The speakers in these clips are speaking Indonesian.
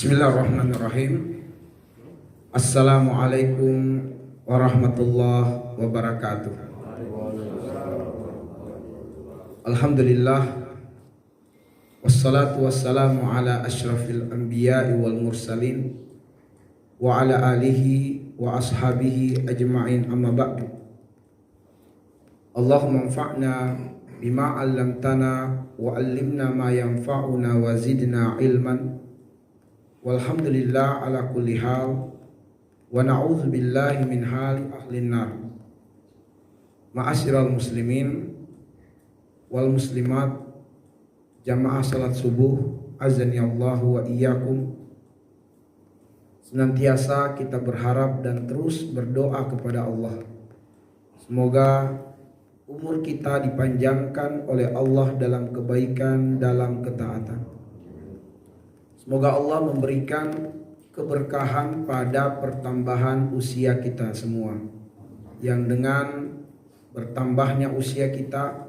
Bismillahirrahmanirrahim. Assalamualaikum warahmatullahi wabarakatuh. Alhamdulillah, wassalatu wassalamu ala asyrafil anbiya'i wal mursalin wa ala alihi wa ashabihi ajma'in, amma ba'du. Allahumma anfa'na bima 'allamtana wa 'allimna ma yanfa'una wa zidna ilman. Walhamdulillah ala kulli hal wa na'udzu billahi min hali ahlin nar. Ma'asyiral muslimin wal muslimat, jamaah salat subuh azani Allahu wa iyyakum. Senantiasa kita berharap dan terus berdoa kepada Allah, semoga umur kita dipanjangkan oleh Allah dalam kebaikan, dalam ketaatan. Semoga Allah memberikan keberkahan pada pertambahan usia kita semua, yang dengan bertambahnya usia kita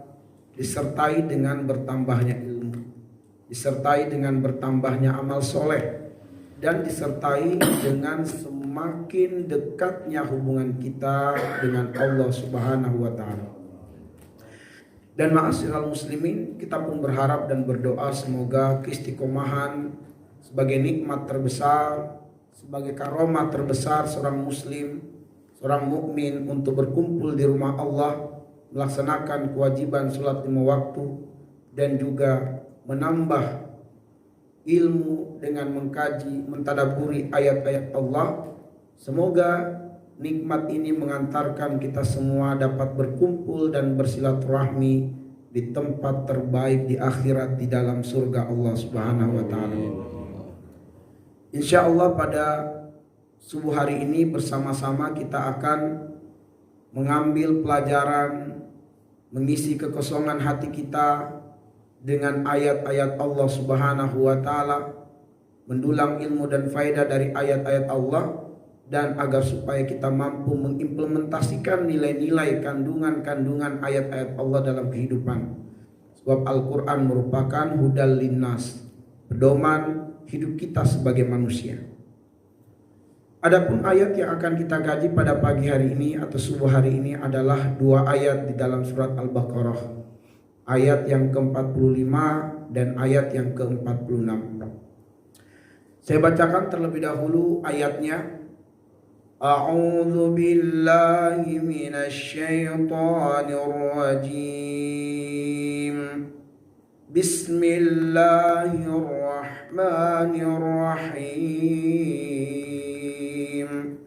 disertai dengan bertambahnya ilmu, disertai dengan bertambahnya amal soleh, dan disertai dengan semakin dekatnya hubungan kita dengan Allah Subhanahu wa Ta'ala. Dan ma'asyiral muslimin, kita pun berharap dan berdoa semoga keistiqomahan sebagai nikmat terbesar, sebagai karomah terbesar seorang muslim, seorang mukmin untuk berkumpul di rumah Allah, melaksanakan kewajiban sholat 5 waktu, dan juga menambah ilmu dengan mengkaji, mentadaburi ayat-ayat Allah. Semoga nikmat ini mengantarkan kita semua dapat berkumpul dan bersilaturahmi di tempat terbaik di akhirat, di dalam surga Allah Subhanahu wa Ta'ala. Insya Allah pada subuh hari ini bersama-sama kita akan mengambil pelajaran, mengisi kekosongan hati kita dengan ayat-ayat Allah Subhanahu wa Ta'ala, mendulang ilmu dan faedah dari ayat-ayat Allah, dan agar supaya kita mampu mengimplementasikan nilai-nilai, kandungan-kandungan ayat-ayat Allah dalam kehidupan. Sebab Al-Quran merupakan hudal linnas, pedoman hidup kita sebagai manusia. Adapun ayat yang akan kita kaji pada pagi hari ini atau subuh hari ini adalah 2 ayat di dalam surat Al-Baqarah, ayat yang ke-45 dan ayat yang ke-46. Saya bacakan terlebih dahulu ayatnya. A'udzu billahi minasy syaithanir rajim. Bismillahirrahmanirrahim.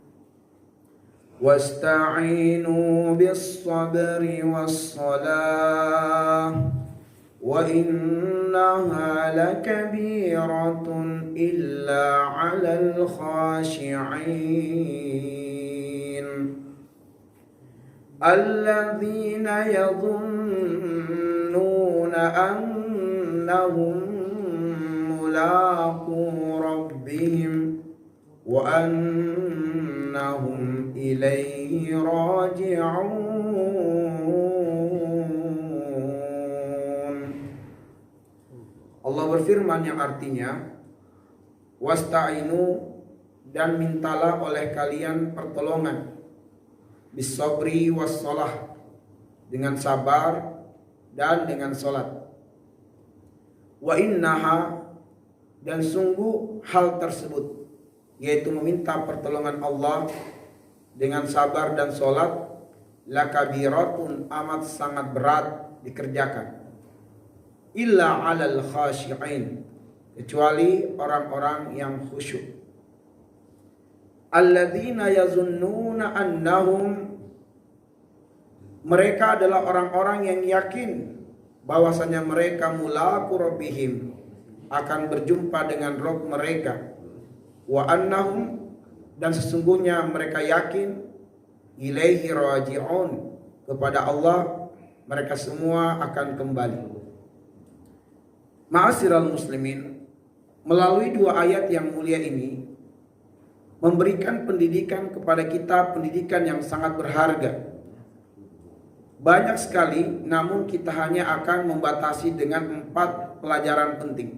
Wasta'inu bis-sabri was-salah wa innaha lakabiratun illa 'alal khashi'in alladzina yadhunnuna annahum mulaqu rabbihim wa annahum ilaihi raji'un. Allah berfirman yang artinya, wasta'inu, dan mintalah oleh kalian pertolongan, bis-sabri was-salah, dengan sabar dan dengan salat. Wa innaha, dan sungguh hal tersebut, yaitu meminta pertolongan Allah dengan sabar dan salat, lakabiratun, amat sangat berat dikerjakan, illa 'alal khashi'in, kecuali orang-orang yang khusyuk. Alladzina yazunnuna annahum, mereka adalah orang-orang yang yakin bahwasanya mereka mulaqu rabbihim, akan berjumpa dengan Rabb mereka. Wa annahum, dan sesungguhnya mereka yakin, ilaihi raji'un, kepada Allah mereka semua akan kembali. Ma'asyiral muslimin, melalui 2 ayat yang mulia ini memberikan pendidikan kepada kita, pendidikan yang sangat berharga. Banyak sekali, namun kita hanya akan membatasi dengan 4 pelajaran penting.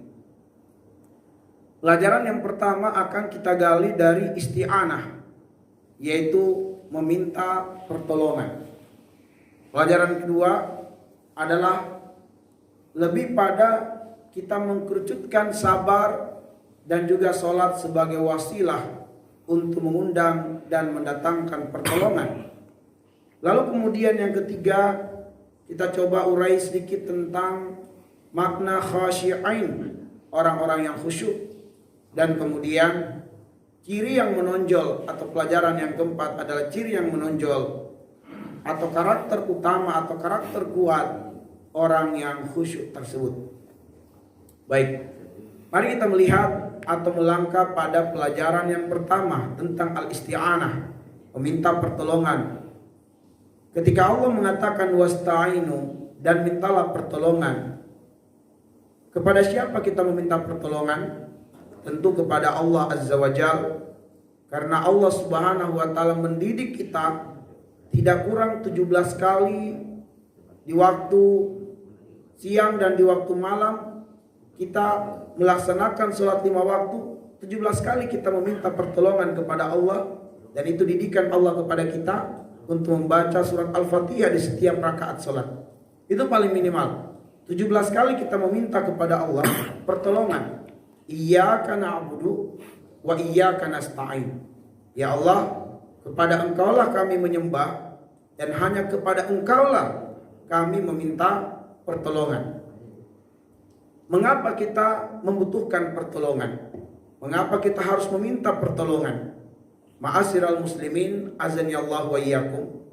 Pelajaran yang pertama akan kita gali dari isti'anah, yaitu meminta pertolongan. Pelajaran kedua adalah lebih pada kita mengkerucutkan sabar dan juga sholat sebagai wasilah untuk mengundang dan mendatangkan pertolongan. Lalu kemudian yang ketiga, kita coba urai sedikit tentang makna khasyi'ain, orang-orang yang khusyuk. Dan kemudian ciri yang menonjol atau pelajaran yang keempat adalah ciri yang menonjol atau karakter utama atau karakter kuat orang yang khusyuk tersebut. Baik, mari kita melihat atau melangkah pada pelajaran yang pertama tentang al-isti'anah, meminta pertolongan. Ketika Allah mengatakan wasta'inu, dan mintalah pertolongan, kepada siapa kita meminta pertolongan? Tentu kepada Allah Azza wa Jal, karena Allah Subhanahu wa Ta'ala mendidik kita tidak kurang 17 kali di waktu siang dan di waktu malam. Kita melaksanakan sholat 5 waktu, 17 kali kita meminta pertolongan kepada Allah. Dan itu didikan Allah kepada kita untuk membaca surat Al-Fatihah di setiap rakaat sholat. Itu paling minimal 17 kali kita meminta kepada Allah pertolongan. Iyyaka na'budu wa iyyaka nasta'in. Ya Allah, kepada Engkaulah kami menyembah dan hanya kepada Engkaulah kami meminta pertolongan. Mengapa kita membutuhkan pertolongan? Mengapa kita harus meminta pertolongan? Ma'asyiral muslimin, azanillahu wa iyyakum.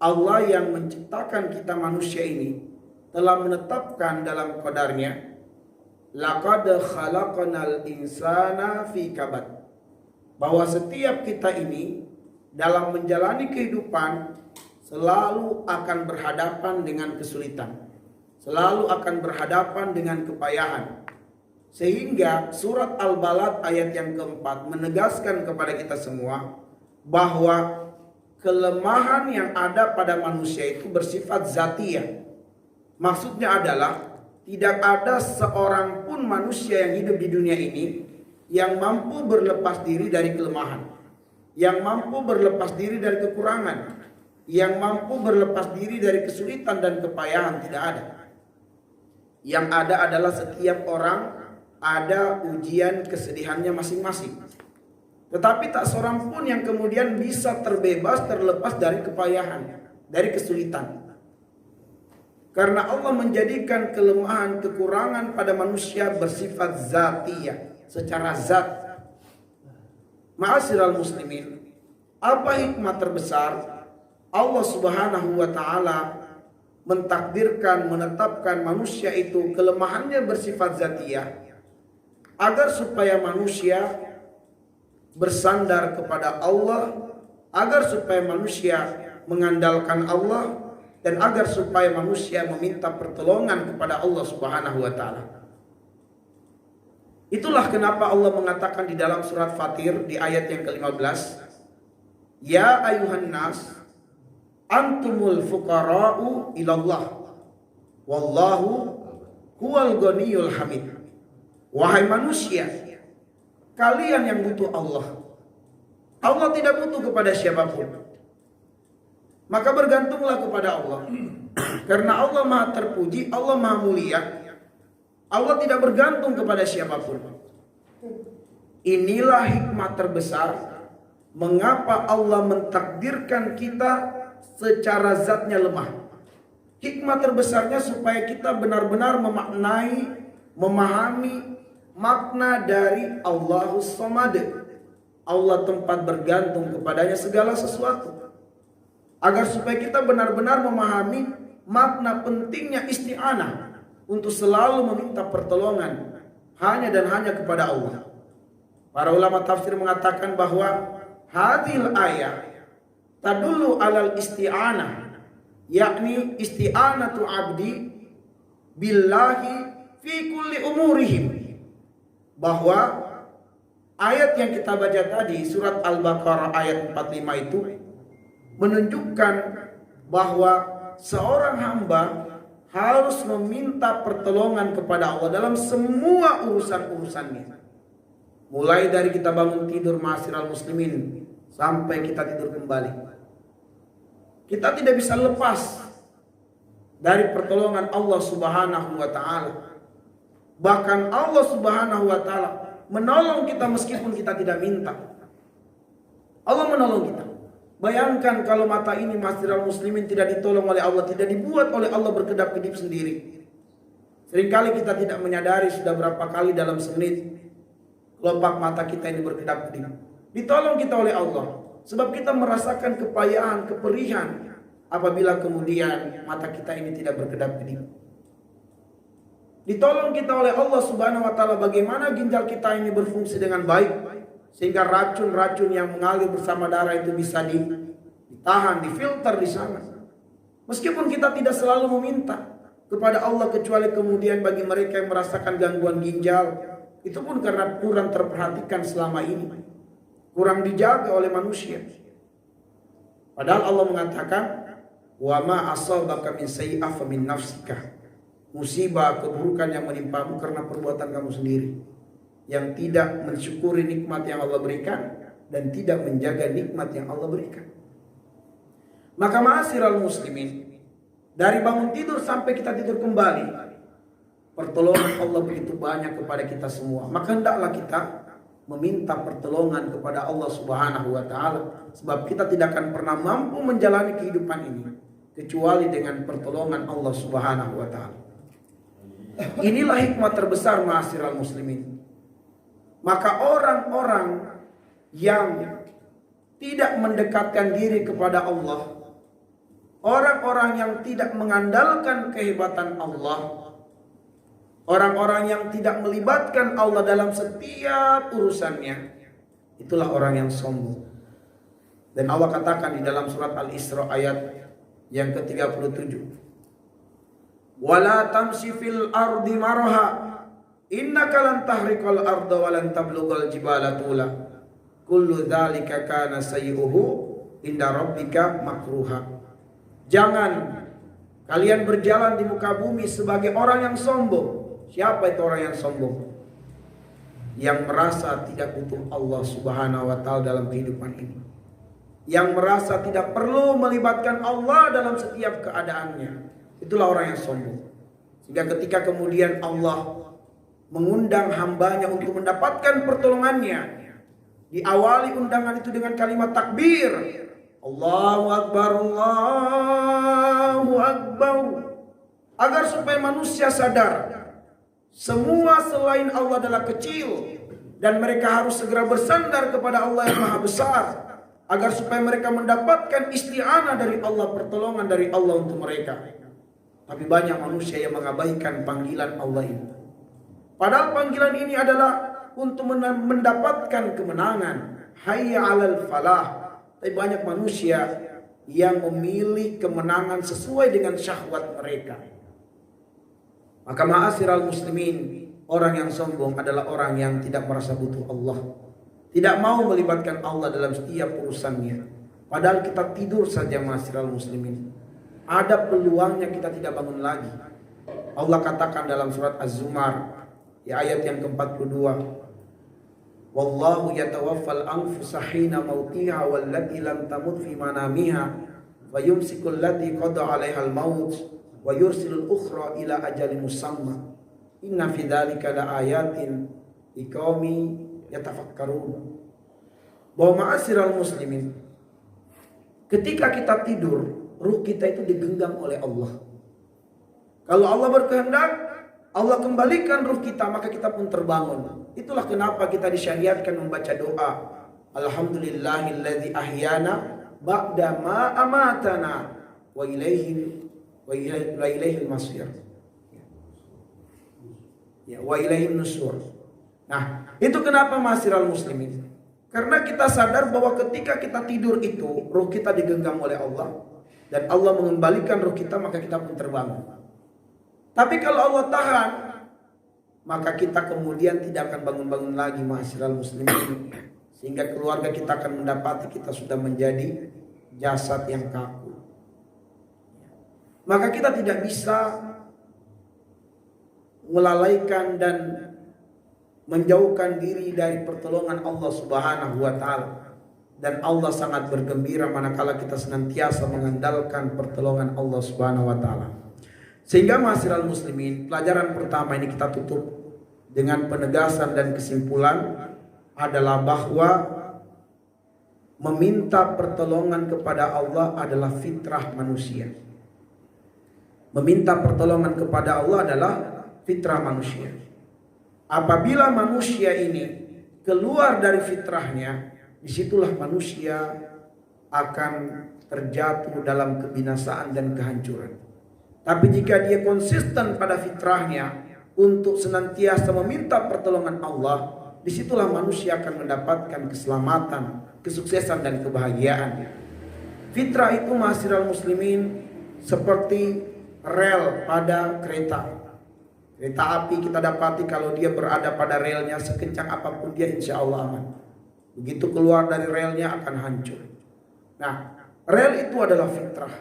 Allah yang menciptakan kita manusia ini telah menetapkan dalam qadarnya, laqad khalaqnal insana fi kabad, bahwa setiap kita ini dalam menjalani kehidupan selalu akan berhadapan dengan kesulitan, selalu akan berhadapan dengan kepayahan. Sehingga surat Al-Balad ayat yang keempat menegaskan kepada kita semua bahwa kelemahan yang ada pada manusia itu bersifat zatiyah. Maksudnya adalah tidak ada seorang pun manusia yang hidup di dunia ini yang mampu berlepas diri dari kelemahan, yang mampu berlepas diri dari kekurangan, yang mampu berlepas diri dari kesulitan dan kepayahan. Tidak ada. Yang ada adalah setiap orang ada ujian kesedihannya masing-masing. Tetapi tak seorang pun yang kemudian bisa terbebas, terlepas dari kepayahan, dari kesulitan. Karena Allah menjadikan kelemahan, kekurangan pada manusia bersifat zatiyah, secara zat. Ma'asyiral muslimin, apa hikmah terbesar Allah Subhanahu wa Ta'ala mentakdirkan, menetapkan manusia itu kelemahannya bersifat zatiyah, agar supaya manusia bersandar kepada Allah, agar supaya manusia mengandalkan Allah, dan agar supaya manusia meminta pertolongan kepada Allah Subhanahu wa Ta'ala. Itulah kenapa Allah mengatakan di dalam surat Fatir di ayat yang ke-15, ya ayuhan nas antumul fuqara'u ilallah wallahu huwal ghaniyul hamid. Wahai manusia, kalian yang butuh Allah. Allah tidak butuh kepada siapapun. Maka bergantunglah kepada Allah. Karena Allah Maha terpuji, Allah Maha mulia. Allah tidak bergantung kepada siapapun. Inilah hikmah terbesar mengapa Allah mentakdirkan kita secara zatnya lemah. Hikmah terbesarnya supaya kita benar-benar memaknai, memahami makna dari Allahus Samad. Allah tempat bergantung kepadanya segala sesuatu. Agar supaya kita benar-benar memahami makna pentingnya isti'anah untuk selalu meminta pertolongan hanya dan hanya kepada Allah. Para ulama tafsir mengatakan bahwa hadhil ayat tadullu alal isti'anah, yakni isti'anatu abdi billahi fi kulli umurihim. Bahwa ayat yang kita baca tadi, surat Al-Baqarah ayat 45 itu menunjukkan bahwa seorang hamba harus meminta pertolongan kepada Allah dalam semua urusan-urusannya. Mulai dari kita bangun tidur ma'asyiral muslimin sampai kita tidur kembali, kita tidak bisa lepas dari pertolongan Allah Subhanahu wa taala. Bahkan Allah Subhanahu wa taala menolong kita meskipun kita tidak minta. Allah menolong kita. Bayangkan kalau mata ini ma'asyiral muslimin tidak ditolong oleh Allah, tidak dibuat oleh Allah berkedap-kedip sendiri. Seringkali kita tidak menyadari sudah berapa kali dalam semenit kelopak mata kita ini berkedap-kedip. Ditolong kita oleh Allah. Sebab kita merasakan kepayahan, keperihan apabila kemudian mata kita ini tidak berkedap-kedip. Ditolong kita oleh Allah Subhanahu wa taala bagaimana ginjal kita ini berfungsi dengan baik sehingga racun-racun yang mengalir bersama darah itu bisa ditahan, difilter di sana. Meskipun kita tidak selalu meminta kepada Allah, kecuali kemudian bagi mereka yang merasakan gangguan ginjal, itu pun karena kurang terperhatikan selama ini, kurang dijaga oleh manusia. Padahal Allah mengatakan, wa ma asabaka min sayyi'ah fa min nafsika. Musibah, keburukan yang menimpamu karena perbuatan kamu sendiri, yang tidak mensyukuri nikmat yang Allah berikan dan tidak menjaga nikmat yang Allah berikan. Maka ma'asyiral muslimin, dari bangun tidur sampai kita tidur kembali, pertolongan Allah begitu banyak kepada kita semua. Maka hendaklah kita meminta pertolongan kepada Allah Subhanahu wa taala, sebab kita tidak akan pernah mampu menjalani kehidupan ini kecuali dengan pertolongan Allah Subhanahu wa taala. Inilah hikmah terbesar ma'asyiral muslimin. Maka orang-orang yang tidak mendekatkan diri kepada Allah, orang-orang yang tidak mengandalkan kehebatan Allah, orang-orang yang tidak melibatkan Allah dalam setiap urusannya, itulah orang yang sombong. Dan Allah katakan di dalam surat Al-Isra ayat yang ke-37, wala tamshi fil ardi maraha innaka lan tahriqal arda wa lan tablughal jibala tula kullu dzalika kana sayyuhu inda rabbika makruha. Jangan kalian berjalan di muka bumi sebagai orang yang sombong. Siapa itu orang yang sombong? Yang merasa tidak butuh Allah Subhanahu wa taala dalam kehidupan ini, yang merasa tidak perlu melibatkan Allah dalam setiap keadaannya. Itulah orang yang sombong. Sehingga ketika kemudian Allah mengundang hambanya untuk mendapatkan pertolongannya, diawali undangan itu dengan kalimat takbir, Allahu Akbar, Allahu Akbar, agar supaya manusia sadar semua selain Allah adalah kecil dan mereka harus segera bersandar kepada Allah yang Maha Besar, agar supaya mereka mendapatkan isti'anah dari Allah, pertolongan dari Allah untuk mereka. Tapi banyak manusia yang mengabaikan panggilan Allah ini. Padahal panggilan ini adalah untuk mendapatkan kemenangan, hayya 'alal falah. Tapi banyak manusia yang memilih kemenangan sesuai dengan syahwat mereka. Maka ma'asyiral muslimin, orang yang sombong adalah orang yang tidak merasa butuh Allah, tidak mau melibatkan Allah dalam setiap urusannya. Padahal kita tidur saja ma'asyiral muslimin, ada peluangnya kita tidak bangun lagi. Allah katakan dalam surat Az-Zumar ya ayat yang ke-42, wallahu yatawaffal anfusa hina mautiha wallati lam tamut fi manamiha fayumsikul lati qada 'alaiha al-maut wa yursilul ukhra ila ajalin musamma inna fi dzalika laayatin liqaumi yatafakkarun. Bahwa ma'asyiral muslimin, ketika kita tidur, ruh kita itu digenggam oleh Allah. Kalau Allah berkehendak, Allah kembalikan ruh kita, maka kita pun terbangun. Itulah kenapa kita disyariatkan membaca doa, alhamdulillahilladzi ahyana ba'da ma amatana wa ilaihi masir. Ya, wa ilaihi nusur. Nah, itu kenapa ma'asyiral muslimin? Karena kita sadar bahwa ketika kita tidur itu, ruh kita digenggam oleh Allah dan Allah mengembalikan ruh kita, maka kita pun terbangun. Tapi kalau Allah tahan, maka kita kemudian tidak akan bangun-bangun lagi ma'asyiral muslimin, sehingga keluarga kita akan mendapati kita sudah menjadi jasad yang kaku. Maka kita tidak bisa melalaikan dan menjauhkan diri dari pertolongan Allah Subhanahu wa taala. Dan Allah sangat bergembira manakala kita senantiasa mengandalkan pertolongan Allah Subhanahu wa taala. Sehingga ma'asyiral muslimin, pelajaran pertama ini kita tutup dengan penegasan dan kesimpulan adalah bahwa meminta pertolongan kepada Allah adalah fitrah manusia. Meminta pertolongan kepada Allah adalah fitrah manusia. Apabila manusia ini keluar dari fitrahnya, disitulah manusia akan terjatuh dalam kebinasaan dan kehancuran. Tapi jika dia konsisten pada fitrahnya untuk senantiasa meminta pertolongan Allah, disitulah manusia akan mendapatkan keselamatan, kesuksesan dan kebahagiaan. Fitrah itu ma'asyiral muslimin seperti rel pada kereta. Kereta api kita dapati kalau dia berada pada relnya, sekencang apapun dia insya Allah aman. Begitu keluar dari relnya akan hancur. Nah, rel itu adalah fitrah.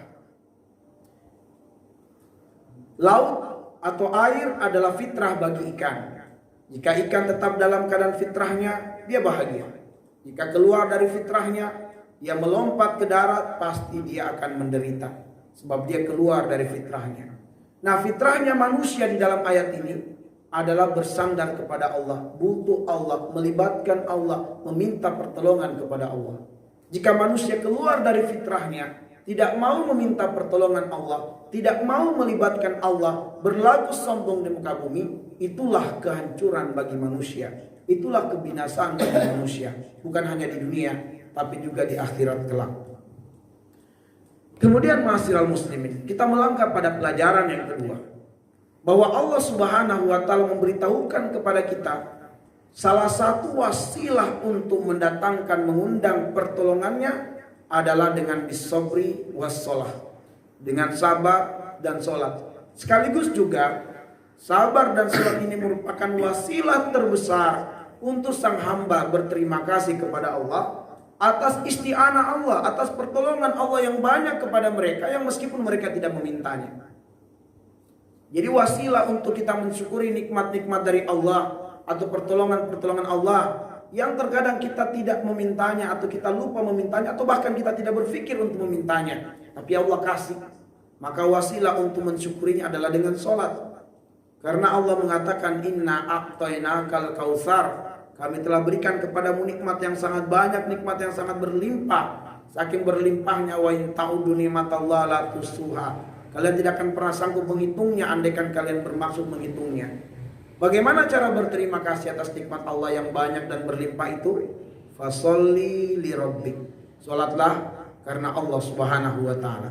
Laut atau air adalah fitrah bagi ikan. Jika ikan tetap dalam keadaan fitrahnya, dia bahagia. Jika keluar dari fitrahnya, dia melompat ke darat, pasti dia akan menderita. Sebab dia keluar dari fitrahnya. Nah, fitrahnya manusia di dalam ayat ini adalah bersandar kepada Allah, butuh Allah, melibatkan Allah, meminta pertolongan kepada Allah. Jika manusia keluar dari fitrahnya, tidak mau meminta pertolongan Allah, tidak mau melibatkan Allah, berlaku sombong di muka bumi, itulah kehancuran bagi manusia. Itulah kebinasaan bagi manusia. Bukan hanya di dunia, tapi juga di akhirat kelak. Kemudian ma'asyiral muslimin, kita melangkah pada pelajaran yang kedua, bahwa Allah Subhanahu wa taala memberitahukan kepada kita salah satu wasilah untuk mendatangkan, mengundang pertolongannya adalah dengan bisobri wassalah, dengan sabar dan sholat. Sekaligus juga sabar dan sholat ini merupakan wasilah terbesar untuk sang hamba berterima kasih kepada Allah atas isti'anah Allah, atas pertolongan Allah yang banyak kepada mereka yang meskipun mereka tidak memintanya. Jadi wasilah untuk kita mensyukuri nikmat-nikmat dari Allah atau pertolongan-pertolongan Allah yang terkadang kita tidak memintanya atau kita lupa memintanya atau bahkan kita tidak berpikir untuk memintanya, tapi Allah kasih. Maka wasilah untuk mensyukurinya adalah dengan sholat. Karena Allah mengatakan inna a'tainakal kautsar, kami telah berikan kepadamu nikmat yang sangat banyak, nikmat yang sangat berlimpah. Saking berlimpahnya wa in ta'udu ni'matallahi la tusuha. Kalian tidak akan pernah sanggup menghitungnya andaikan kalian bermaksud menghitungnya. Bagaimana cara berterima kasih atas nikmat Allah yang banyak dan berlimpah itu? Fasholli li rabbik. Salatlah karena Allah Subhanahu wa taala.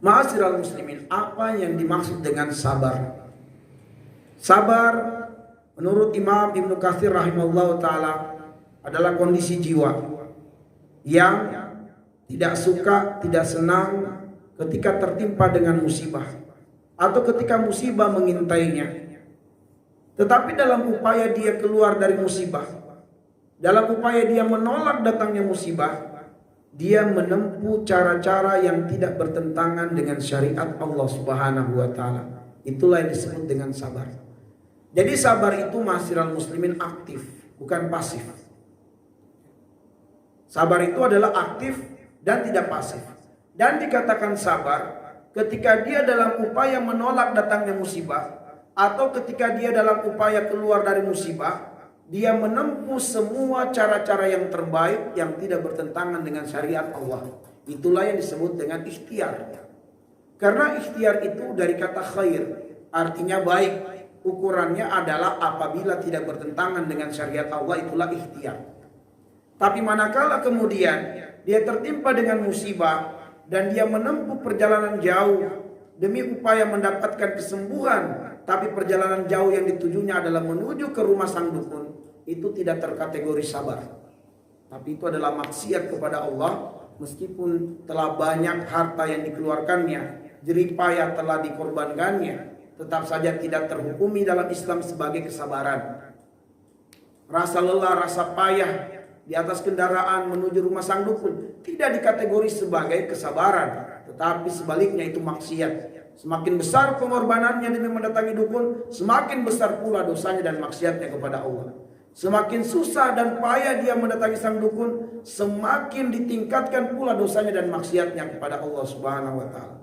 Ma'asyiral muslimin, apa yang dimaksud dengan sabar? Sabar menurut Imam Ibnu Katsir rahimahullah ta'ala adalah kondisi jiwa yang tidak suka, tidak senang ketika tertimpa dengan musibah atau ketika musibah mengintainya. Tetapi dalam upaya dia keluar dari musibah, dalam upaya dia menolak datangnya musibah, dia menempuh cara-cara yang tidak bertentangan dengan syariat Allah Subhanahu wa ta'ala. Itulah yang disebut dengan sabar. Jadi sabar itu ma'asyiral muslimin aktif, bukan pasif. Sabar itu adalah aktif dan tidak pasif. Dan dikatakan sabar ketika dia dalam upaya menolak datangnya musibah atau ketika dia dalam upaya keluar dari musibah, dia menempuh semua cara-cara yang terbaik yang tidak bertentangan dengan syariat Allah. Itulah yang disebut dengan ikhtiar. Karena ikhtiar itu dari kata khair, artinya baik. Ukurannya adalah apabila tidak bertentangan dengan syariat Allah, itulah ikhtiar. Tapi manakala kemudian dia tertimpa dengan musibah dan dia menempuh perjalanan jauh demi upaya mendapatkan kesembuhan, tapi perjalanan jauh yang ditujunya adalah menuju ke rumah sang dukun, itu tidak terkategori sabar. Tapi itu adalah maksiat kepada Allah, meskipun telah banyak harta yang dikeluarkannya, jerih payah telah dikorbankannya, tetap saja tidak terhukumi dalam Islam sebagai kesabaran. Rasa lelah, rasa payah di atas kendaraan menuju rumah sang dukun tidak dikategori sebagai kesabaran, tetapi sebaliknya itu maksiat. Semakin besar pengorbanannya demi mendatangi dukun, semakin besar pula dosanya dan maksiatnya kepada Allah. Semakin susah dan payah dia mendatangi sang dukun, semakin ditingkatkan pula dosanya dan maksiatnya kepada Allah Subhanahu wa taala.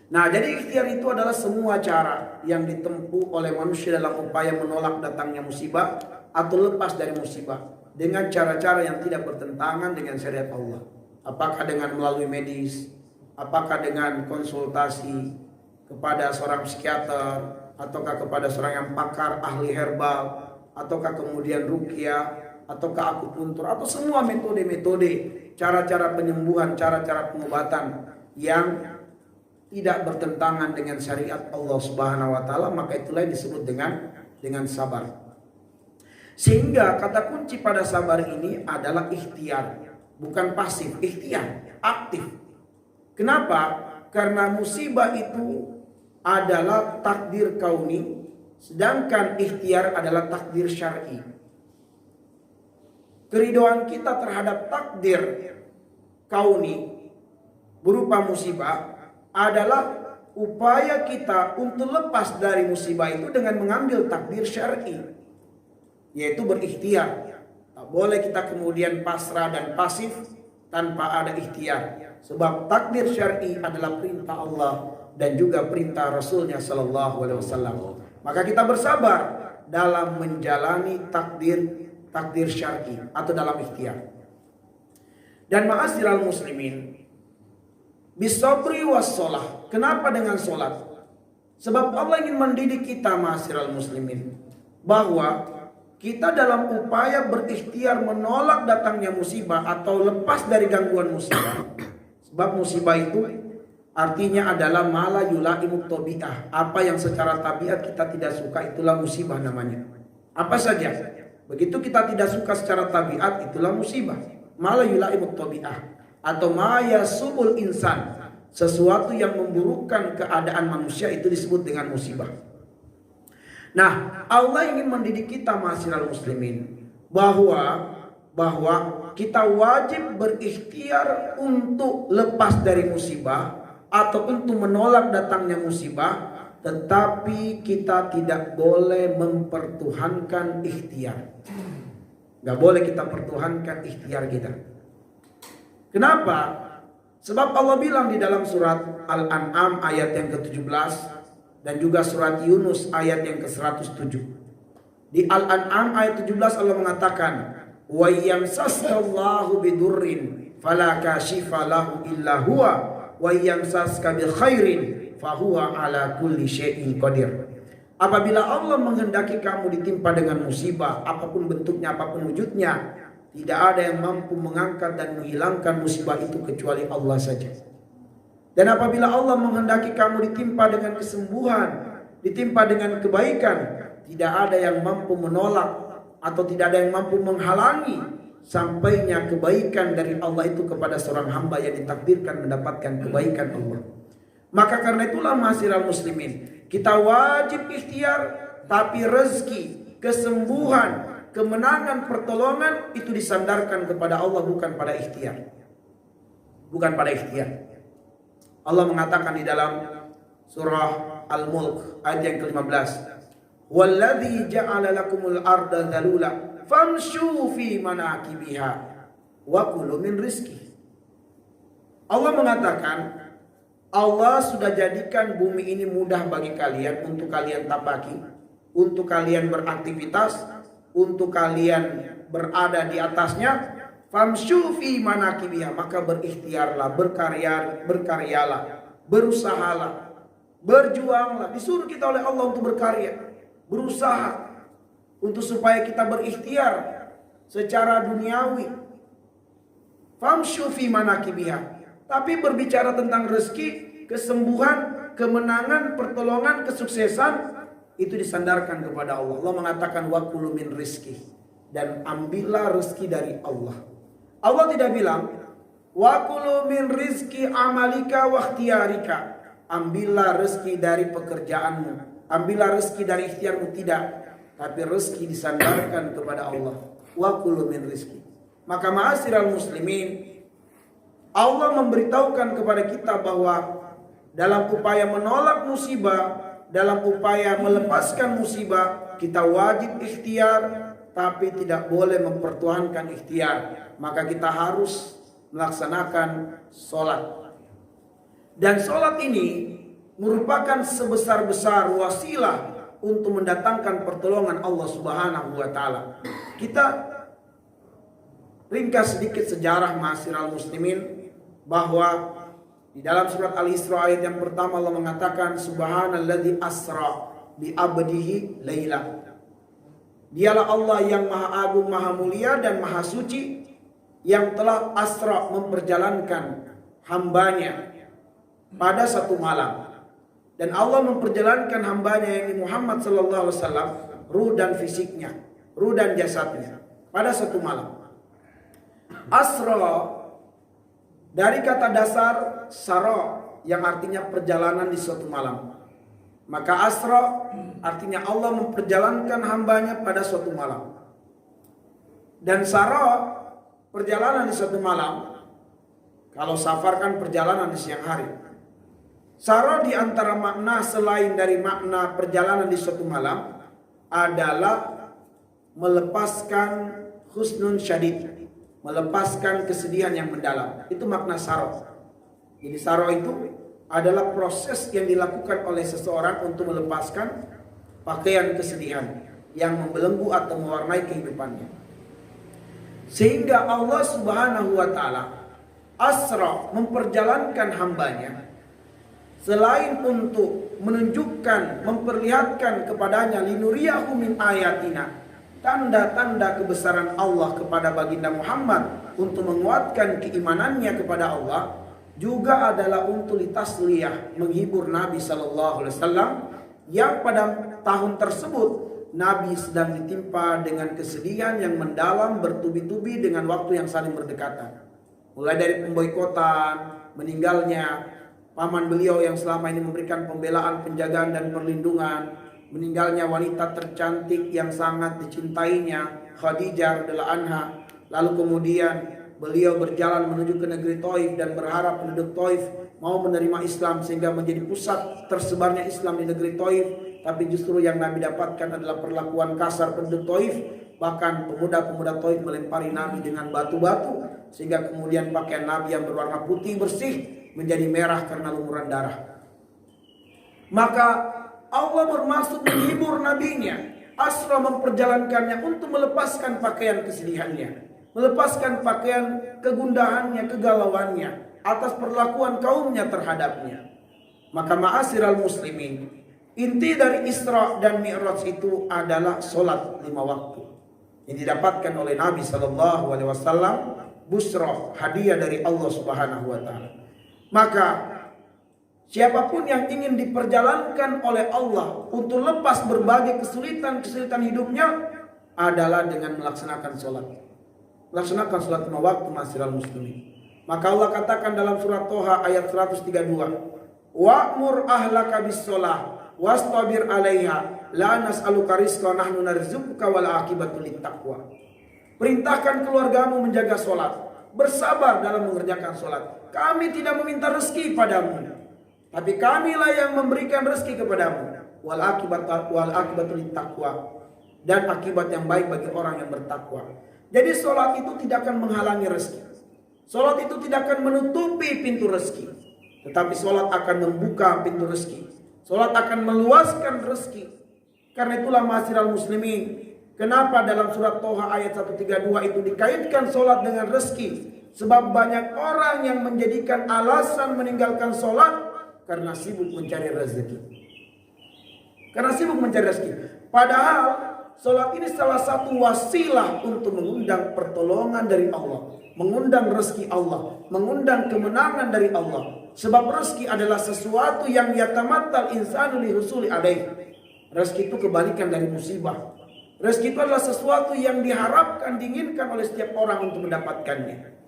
Nah, jadi ikhtiar itu adalah semua cara yang ditempuh oleh manusia dalam upaya menolak datangnya musibah atau lepas dari musibah dengan cara-cara yang tidak bertentangan dengan syariat Allah. Apakah dengan melalui medis, apakah dengan konsultasi kepada seorang psikiater, ataukah kepada seorang yang pakar ahli herbal, ataukah kemudian ruqyah, ataukah akupuntur, atau semua metode-metode, cara-cara penyembuhan, cara-cara pengobatan yang tidak bertentangan dengan syariat Allah Subhanahu wa taala, maka itulah yang disebut dengan sabar. Sehingga kata kunci pada sabar ini adalah ikhtiar, bukan pasif, ikhtiar, aktif. Kenapa? Karena musibah itu adalah takdir kauni, sedangkan ikhtiar adalah takdir syar'i. Keridhaan kita terhadap takdir kauni berupa musibah adalah upaya kita untuk lepas dari musibah itu dengan mengambil takdir syar'i, yaitu berikhtiar. Tak boleh kita kemudian pasrah dan pasif tanpa ada ikhtiar, sebab takdir syar'i adalah perintah Allah dan juga perintah Rasulnya Sallallahu Alaihi Wasallam. Maka kita bersabar dalam menjalani takdir syar'i atau dalam ikhtiar. Dan ma'asyiral muslimin, bisabri wassalah. Kenapa dengan solat? Sebab Allah ingin mendidik kita ma'asyiral muslimin, bahwa kita dalam upaya berikhtiar menolak datangnya musibah atau lepas dari gangguan musibah. Sebab musibah itu artinya adalah mala yulaimu tabi'ah. Apa yang secara tabiat kita tidak suka, itulah musibah namanya. Apa saja? Begitu kita tidak suka secara tabiat, itulah musibah. Mala yulaimu tabi'ah atau ma yasu'ul insan, sesuatu yang memburukkan keadaan manusia, itu disebut dengan musibah. Nah, Allah ingin mendidik kita ma'asyiral muslimin bahwa kita wajib berikhtiar untuk lepas dari musibah atau untuk menolak datangnya musibah, tetapi kita tidak boleh mempertuhankan ikhtiar. Gak boleh kita pertuhankan ikhtiar kita. Kenapa? Sebab Allah bilang di dalam surat Al-An'am ayat yang ke-17 dan juga surat Yunus ayat yang ke-107. Di Al-An'am ayat 17 Allah mengatakan, "Wa yamsaskallahu bidurrin fala kashifa lahu illa huwa wa yamsaska bi khairin fahuwa ala kulli syai'in qadir." Apabila Allah menghendaki kamu ditimpa dengan musibah, apapun bentuknya, apapun wujudnya, tidak ada yang mampu mengangkat dan menghilangkan musibah itu kecuali Allah saja. Dan apabila Allah menghendaki kamu ditimpa dengan kesembuhan, ditimpa dengan kebaikan, tidak ada yang mampu menolak atau tidak ada yang mampu menghalangi sampainya kebaikan dari Allah itu kepada seorang hamba yang ditakdirkan mendapatkan kebaikan Allah. Maka karena itulah ma'asyiral muslimin, kita wajib ikhtiar, tapi rezeki, kesembuhan, kemenangan, pertolongan itu disandarkan kepada Allah, bukan pada ikhtiar. Bukan pada ikhtiar. Allah mengatakan di dalam surah Al-Mulk ayat yang ke-15, "Walladzi ja'ala lakumul arda dzalula famshu fi manakibiha wa kulu min rizqi." Allah mengatakan, Allah sudah jadikan bumi ini mudah bagi kalian untuk kalian tapaki, untuk kalian beraktivitas, untuk kalian berada di atasnya. Famshu fi manakibiha, maka berikhtiarlah, berkaryalah, berusahalah, berjuanglah. Disuruh kita oleh Allah untuk berkarya, berusaha untuk supaya kita berikhtiar secara duniawi. Famshu fi manakibiha. Tapi berbicara tentang rezeki, kesembuhan, kemenangan, pertolongan, kesuksesan, itu disandarkan kepada Allah. Allah mengatakan wa kulu min rizki, dan ambillah rezeki dari Allah. Allah tidak bilang wa kulu min rizki amalika wa ikhtiyarika, ambillah rezeki dari pekerjaanmu, ambillah rezeki dari ikhtiarmu, tidak. Tapi rezeki disandarkan kepada Allah. Wa kulu min rizki. Maka ma'asyiral muslimin, Allah memberitahukan kepada kita bahwa dalam upaya menolak musibah, dalam upaya melepaskan musibah, kita wajib ikhtiar, tapi tidak boleh mempertuhankan ikhtiar. Maka kita harus melaksanakan sholat. Dan sholat ini merupakan sebesar-besar wasilah untuk mendatangkan pertolongan Allah Subhanahu wa taala. Kita ringkas sedikit sejarah ma'asyiral muslimin, bahwa di dalam surat Al-Isra ayat yang pertama Allah mengatakan subhanalladzi asra bi abdihi laila. Dialah Allah yang maha agung, maha mulia dan maha suci, yang telah asra memperjalankan hambanya pada satu malam. Dan Allah memperjalankan hambanya yang Muhammad sallallahu alaihi wasallam, ruh dan fisiknya, ruh dan jasadnya, pada satu malam. Asra dari kata dasar sara yang artinya perjalanan di suatu malam. Maka asra artinya Allah memperjalankan hambanya pada suatu malam. Dan sara perjalanan di suatu malam. Kalau safar kan perjalanan di siang hari. Sara di antara makna selain dari makna perjalanan di suatu malam adalah melepaskan husnun syadid, melepaskan kesedihan yang mendalam. Itu makna sara. Jadi sara itu adalah proses yang dilakukan oleh seseorang untuk melepaskan pakaian kesedihan yang membelenggu atau mewarnai kehidupannya. Sehingga Allah Subhanahu wa taala asra memperjalankan hambanya, selain untuk menunjukkan, memperlihatkan kepadanya linuriyahu min ayatina, tanda-tanda kebesaran Allah kepada baginda Muhammad untuk menguatkan keimanannya kepada Allah, juga adalah untuk litasliyah, menghibur Nabi sallallahu alaihi wasallam yang pada tahun tersebut Nabi sedang ditimpa dengan kesedihan yang mendalam bertubi-tubi dengan waktu yang saling berdekatan. Mulai dari pemboikotan, meninggalnya paman beliau yang selama ini memberikan pembelaan, penjagaan dan perlindungan, meninggalnya wanita tercantik yang sangat dicintainya, Khadijah radhiyallahu anha. Lalu kemudian beliau berjalan menuju ke negeri Taif dan berharap penduduk Taif mau menerima Islam sehingga menjadi pusat tersebarnya Islam di negeri Taif. Tapi justru yang Nabi dapatkan adalah perlakuan kasar penduduk Taif. Bahkan pemuda-pemuda Taif melempari Nabi dengan batu-batu, sehingga kemudian pakaian Nabi yang berwarna putih bersih menjadi merah karena lumuran darah. Maka Allah bermaksud menghibur nabinya. Asra memperjalankannya untuk melepaskan pakaian kesedihannya, melepaskan pakaian kegundahannya, kegalauannya atas perlakuan kaumnya terhadapnya. Maka ma'asyiral muslimin, inti dari Isra dan Mi'raj itu adalah solat 5 waktu yang didapatkan oleh Nabi sallallahu alaihi wasallam, busra, hadiah dari Allah Subhanahu wa taala. Maka siapapun yang ingin diperjalankan oleh Allah untuk lepas berbagai kesulitan hidupnya adalah dengan melaksanakan sholat. Melaksanakan sholat 5 waktu ma'asyiral muslimin. Maka Allah katakan dalam surat Toha ayat 132, wa'mur ahlaka bis-sholah wastabir 'alaiha la nas'aluka rizqan nahnu narzuquka wal 'aqibatu lit-taqwa. Perintahkan keluargamu menjaga sholat, bersabar dalam mengerjakan sholat. Kami tidak meminta rezeki padamu, tapi kamilah yang memberikan rezeki kepadamu. Wal akibatu lit-taqwa, dan akibat yang baik bagi orang yang bertakwa. Jadi sholat itu tidak akan menghalangi rezeki. Sholat itu tidak akan menutupi pintu rezeki, tetapi sholat akan membuka pintu rezeki. Sholat akan meluaskan rezeki. Karena itulah ma'asyiral muslimin, kenapa dalam surat Toha ayat 132 itu dikaitkan sholat dengan rezeki? Sebab banyak orang yang menjadikan alasan meninggalkan sholat karena sibuk mencari rezeki. Karena sibuk mencari rezeki. Padahal sholat ini salah satu wasilah untuk mengundang pertolongan dari Allah, mengundang rezeki Allah, mengundang kemenangan dari Allah. Sebab rezeki adalah sesuatu yang yatamattal insanu li husuli alaih. Rezeki itu kebalikan dari musibah. Rezeki itu adalah sesuatu yang diharapkan, diinginkan oleh setiap orang untuk mendapatkannya.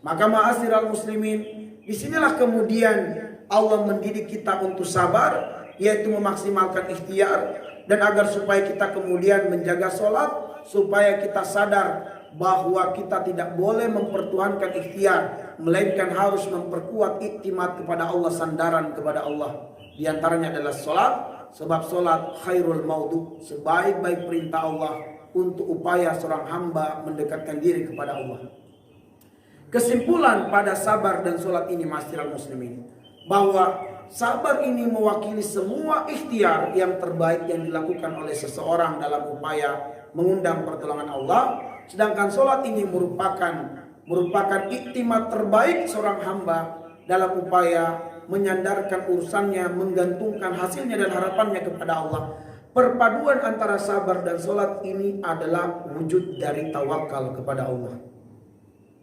Maka ma'asyiral muslimin, disinilah kemudian Allah mendidik kita untuk sabar, yaitu memaksimalkan ikhtiar, dan agar supaya kita kemudian menjaga sholat, supaya kita sadar bahwa kita tidak boleh mempertuhankan ikhtiar, melainkan harus memperkuat iktimat kepada Allah, sandaran kepada Allah. Di antaranya adalah sholat, sebab sholat khairul maudhu, sebaik-baik perintah Allah untuk upaya seorang hamba mendekatkan diri kepada Allah. Kesimpulan pada sabar dan sholat ini, ma'asyiral muslimin, bahwa sabar ini mewakili semua ikhtiar yang terbaik yang dilakukan oleh seseorang dalam upaya mengundang pertolongan Allah. Sedangkan sholat ini merupakan iktimat terbaik seorang hamba dalam upaya menyandarkan urusannya, menggantungkan hasilnya dan harapannya kepada Allah. Perpaduan antara sabar dan sholat ini adalah wujud dari tawakal kepada Allah.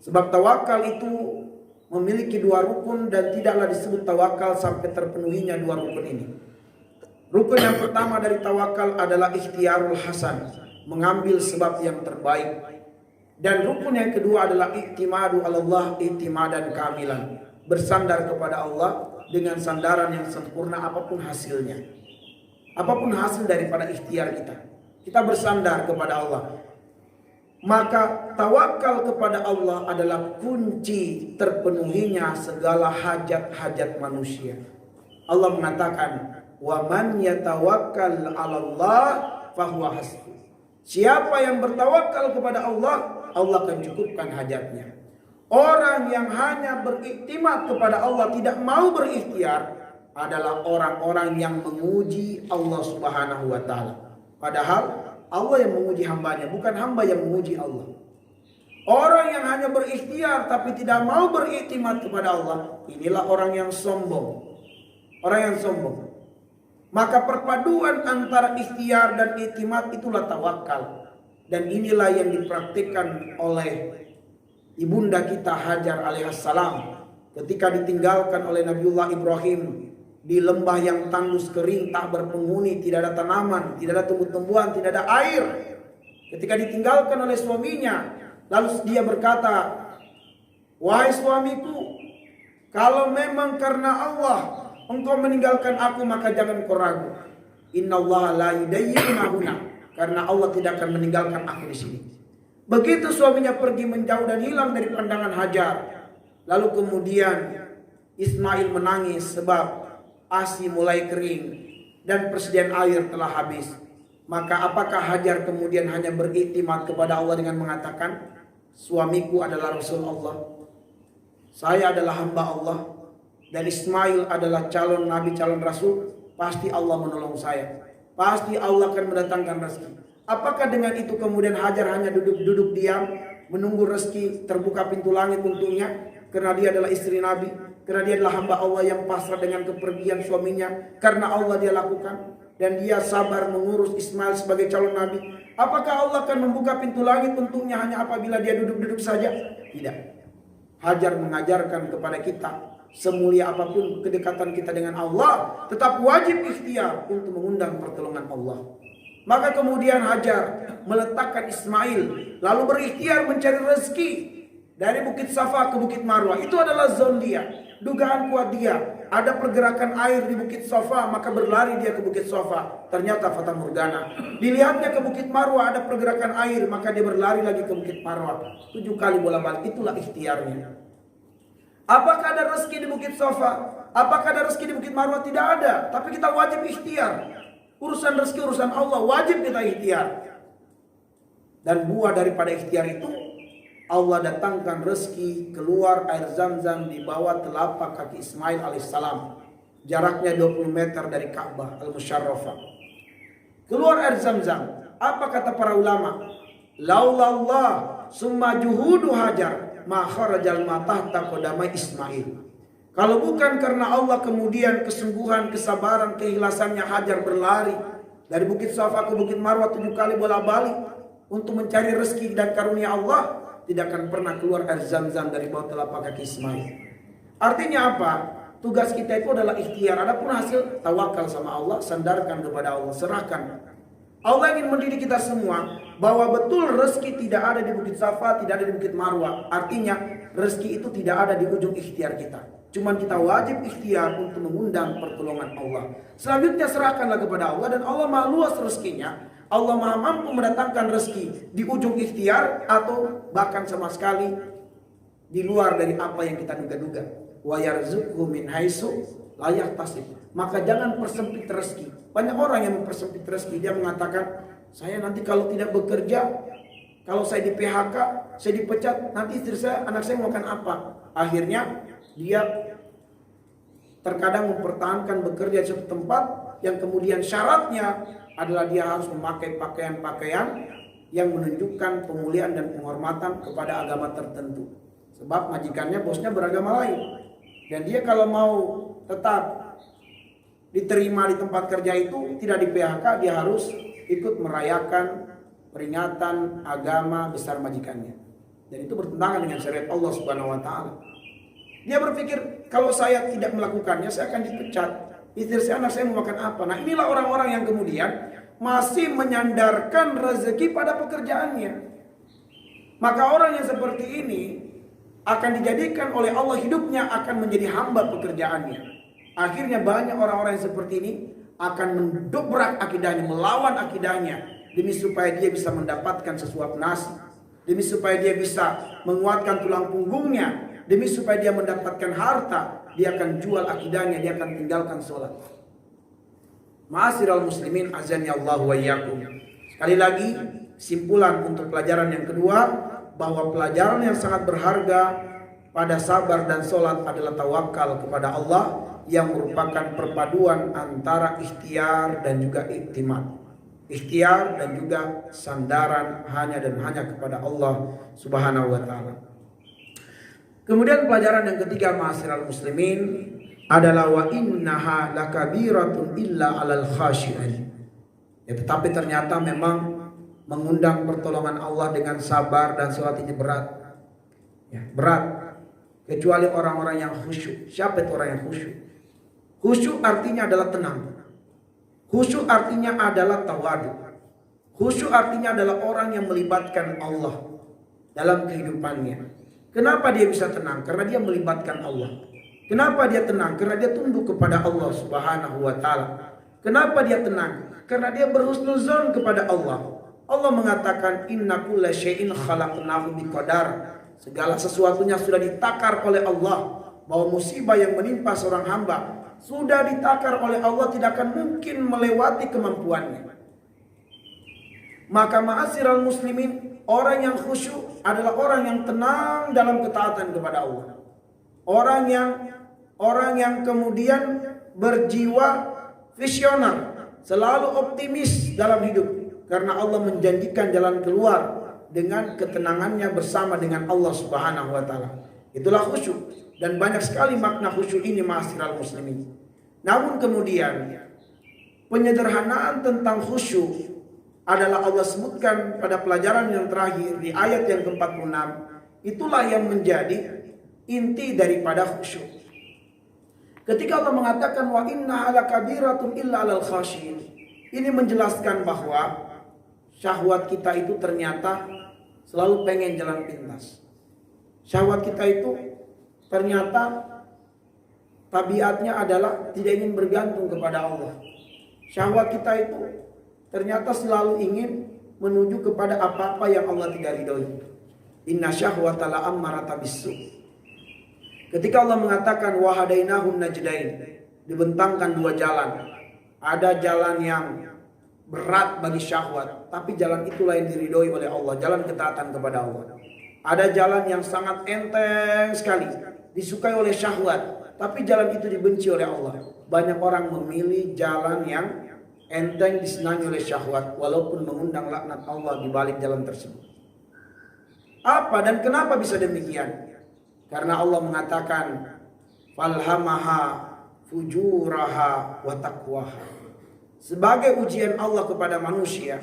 Sebab tawakal itu memiliki dua rukun dan tidaklah disebut tawakal sampai terpenuhinya dua rukun ini. Rukun yang pertama dari tawakal adalah ikhtiarul hasan, mengambil sebab yang terbaik. Dan rukun yang kedua adalah iktimadu Allah, iktimadan kamilan, bersandar kepada Allah dengan sandaran yang sempurna apapun hasilnya. Apapun hasil daripada ikhtiar kita bersandar kepada Allah. Maka tawakal kepada Allah adalah kunci terpenuhinya segala hajat-hajat manusia. Allah mengatakan, "Wa man yatawakkal 'alallah fahuwa hasbuh." Siapa yang bertawakal kepada Allah, Allah akan cukupkan hajatnya. Orang yang hanya beriktimat kepada Allah, tidak mau berikhtiar, adalah orang-orang yang menguji Allah Subhanahu wa taala. Padahal Allah yang menguji hambanya, bukan hamba yang menguji Allah. Orang yang hanya berikhtiar tapi tidak mau beriktimat kepada Allah, inilah orang yang sombong. Orang yang sombong. Maka perpaduan antara ikhtiar dan iktimat itulah tawakal. Dan inilah yang dipraktikkan oleh ibunda kita Hajar alaihissalam ketika ditinggalkan oleh Nabiullah Ibrahim di lembah yang tandus kering, tak berpenghuni, tidak ada tanaman, tidak ada tumbuh-tumbuhan, tidak ada air. Ketika ditinggalkan oleh suaminya, lalu dia berkata, "Wahai suamiku, kalau memang karena Allah engkau meninggalkan aku, maka jangan kau ragu. Innallaha la yudayyina huna." Karena Allah tidak akan meninggalkan aku di sini. Begitu suaminya pergi menjauh dan hilang dari pandangan Hajar, lalu kemudian Ismail menangis sebab ASI mulai kering dan persediaan air telah habis. Maka apakah Hajar kemudian hanya beriktimat kepada Allah dengan mengatakan, "Suamiku adalah Rasul Allah, saya adalah hamba Allah, dan Ismail adalah calon Nabi, calon Rasul, pasti Allah menolong saya, pasti Allah akan mendatangkan rezeki." Apakah dengan itu kemudian Hajar hanya duduk diam menunggu rezeki terbuka pintu langit untuknya karena dia adalah istri Nabi, karena dia adalah hamba Allah yang pasrah dengan kepergian suaminya, karena Allah dia lakukan, dan dia sabar mengurus Ismail sebagai calon Nabi? Apakah Allah akan membuka pintu langit untuknya hanya apabila dia duduk-duduk saja? Tidak. Hajar mengajarkan kepada kita, semulia apapun kedekatan kita dengan Allah, tetap wajib ikhtiar untuk mengundang pertolongan Allah. Maka kemudian Hajar meletakkan Ismail, lalu berikhtiar mencari rezeki dari Bukit Safa ke Bukit Marwah. Itu adalah zon dia, dugaan kuat dia. Ada pergerakan air di Bukit Safa, maka berlari dia ke Bukit Safa. Ternyata fata morgana. Dilihatnya ke Bukit Marwah, ada pergerakan air, maka dia berlari lagi ke Bukit Marwah. 7 kali bolak-balik. Itulah ikhtiarnya. Apakah ada rezeki di Bukit Safa? Apakah ada rezeki di Bukit Marwah? Tidak ada. Tapi kita wajib ikhtiar. Urusan rezeki, urusan Allah, wajib kita ikhtiar. Dan buah daripada ikhtiar itu, Allah datangkan rezeki, keluar air Zam-Zam di bawah telapak kaki Ismail alaihissalam. Jaraknya 20 meter dari Ka'bah al-Musyarrafah. Keluar air Zam-Zam. Apa kata para ulama? Laulallah summa juhudu Hajar ma kharajal ma tahta qadamai Ismail. Kalau bukan karena Allah, kemudian kesungguhan, kesabaran, keikhlasannya Hajar berlari dari Bukit Safa ke Bukit Marwah 7 kali bolak-balik untuk mencari rezeki dan karunia Allah, tidak akan pernah keluar air Zam-Zam dari bawah telapak kaki Ismail. Artinya apa? Tugas kita itu adalah ikhtiar. Adapun hasil, tawakal sama Allah, sandarkan kepada Allah, serahkan. Allah ingin mendidik kita semua bahwa betul rezeki tidak ada di Bukit Safa, tidak ada di Bukit Marwah. Artinya rezeki itu tidak ada di ujung ikhtiar kita. Cuman kita wajib ikhtiar untuk mengundang pertolongan Allah. Selanjutnya serahkanlah kepada Allah, dan Allah maha luas rezekinya. Allah maha mampu mendatangkan rezeki di ujung ikhtiar atau bahkan sama sekali di luar dari apa yang kita duga-duga. Wa yarzuqhu min haitsu la yahtasib. Maka jangan persempit rezeki. Banyak orang yang mempersempit rezeki. Dia mengatakan, saya nanti kalau tidak bekerja, kalau saya di PHK, saya dipecat, nanti istri saya, anak saya makan apa? Akhirnya dia terkadang mempertahankan bekerja di suatu tempat yang kemudian syaratnya adalah dia harus memakai pakaian-pakaian yang menunjukkan pemuliaan dan penghormatan kepada agama tertentu. Sebab majikannya, bosnya beragama lain. Dan dia kalau mau tetap diterima di tempat kerja itu, tidak di PHK, dia harus ikut merayakan peringatan agama besar majikannya. Dan itu bertentangan dengan syariat Allah Subhanahu wa taala. Dia berpikir, kalau saya tidak melakukannya, saya akan dipecat. Istri saya, anak saya mau makan apa? Nah, inilah orang-orang yang kemudian masih menyandarkan rezeki pada pekerjaannya. Maka orang yang seperti ini akan dijadikan oleh Allah, hidupnya akan menjadi hamba pekerjaannya. Akhirnya banyak orang-orang yang seperti ini akan mendobrak akidahnya, melawan akidahnya, demi supaya dia bisa mendapatkan sesuap nasi, demi supaya dia bisa menguatkan tulang punggungnya, demi supaya dia mendapatkan harta, dia akan jual akidahnya, dia akan tinggalkan sholat. Ma'asyiral muslimin azani Allah wa iyyakum. Sekali lagi, simpulan untuk pelajaran yang kedua, bahwa pelajaran yang sangat berharga pada sabar dan sholat adalah tawakal kepada Allah, yang merupakan perpaduan antara ikhtiar dan juga iktimad. Ikhtiar dan juga sandaran hanya dan hanya kepada Allah Subhanahu wa taala. Kemudian pelajaran yang ketiga, ma'asyiral muslimin, adalah wa innaha lakabiratun illa 'alal khashi'in. Ya, tetapi ternyata memang mengundang pertolongan Allah dengan sabar dan sholat ini berat. Ya, berat. Kecuali orang-orang yang khusyuk. Siapa itu orang yang khusyuk? Khusyuk artinya adalah tenang. Khusyuk artinya adalah tawadu. Khusyuk artinya adalah orang yang melibatkan Allah dalam kehidupannya. Kenapa dia bisa tenang? Karena dia melibatkan Allah. Kenapa dia tenang? Karena dia tunduk kepada Allah Subhanahu wa taala. Kenapa dia tenang? Karena dia berhusnuzon kepada Allah. Allah mengatakan, inna kulla syai'in khalaqnahu biqadar. Segala sesuatunya sudah ditakar oleh Allah. Bahwa musibah yang menimpa seorang hamba sudah ditakar oleh Allah, tidak akan mungkin melewati kemampuannya. Maka ma'asyiral muslimin, orang yang khusyuk adalah orang yang tenang dalam ketaatan kepada Allah. Orang yang kemudian berjiwa visioner, selalu optimis dalam hidup, karena Allah menjanjikan jalan keluar dengan ketenangannya bersama dengan Allah Subhanahu wa taala. Itulah khusyuk. Dan banyak sekali makna khusyuk ini, ma'asyiral muslimin. Namun kemudian penyederhanaan tentang khusyuk adalah Allah sebutkan pada pelajaran yang terakhir di ayat yang ke-46. Itulah yang menjadi inti daripada khusyuk. Ketika Allah mengatakan wa inna ala kabiratun illa alal khasyin, ini menjelaskan bahwa syahwat kita itu ternyata selalu pengen jalan pintas. Syahwat kita itu ternyata tabiatnya adalah tidak ingin bergantung kepada Allah. Syahwat kita itu ternyata selalu ingin menuju kepada apa-apa yang Allah tidak ridhoi. Inna syahwata la ammarata bisu. Ketika Allah mengatakan wa hadainahun najdain, dibentangkan dua jalan. Ada jalan yang berat bagi syahwat, tapi jalan itulah yang diridhoi oleh Allah, jalan ketaatan kepada Allah. Ada jalan yang sangat enteng sekali, disukai oleh syahwat, tapi jalan itu dibenci oleh Allah. Banyak orang memilih jalan yang enteng, disenangi oleh syahwat, walaupun mengundang laknat Allah di balik jalan tersebut. Apa dan kenapa bisa demikian? Karena Allah mengatakan falhamaha fujuraha wa taqwaha. Sebagai ujian Allah kepada manusia,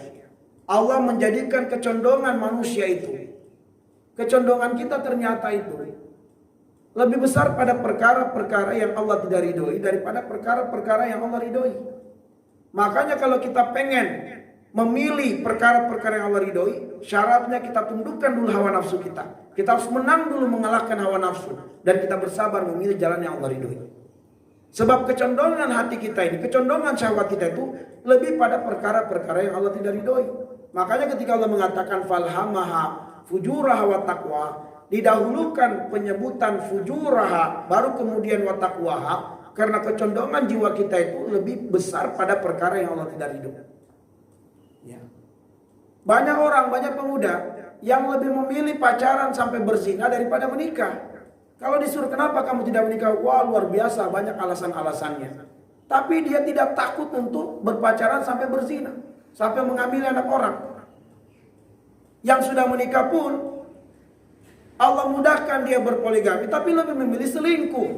Allah menjadikan kecondongan manusia itu, kecondongan kita ternyata itu lebih besar pada perkara-perkara yang Allah tidak ridhoi daripada perkara-perkara yang Allah ridhoi. Makanya kalau kita pengen memilih perkara-perkara yang Allah ridhoi, syaratnya kita tundukkan dulu hawa nafsu kita. Kita harus menang dulu mengalahkan hawa nafsu. Dan kita bersabar memilih jalan yang Allah ridhoi. Sebab kecondongan hati kita ini, kecondongan syahwat kita itu lebih pada perkara-perkara yang Allah tidak ridhoi. Makanya ketika Allah mengatakan falhamaha fujuraha wa taqwa, didahulukan penyebutan fujuraha baru kemudian wa taqwaha, karena kecondongan jiwa kita itu lebih besar pada perkara yang Allah tidak ridhoi. Ya. Banyak orang, banyak pemuda yang lebih memilih pacaran sampai berzina daripada menikah. Kalau disuruh kenapa kamu tidak menikah? Wah, luar biasa, banyak alasan-alasannya. Tapi dia tidak takut untuk berpacaran sampai berzina, sampai mengambil anak orang. Yang sudah menikah pun Allah mudahkan dia berpoligami, tapi lebih memilih selingkuh,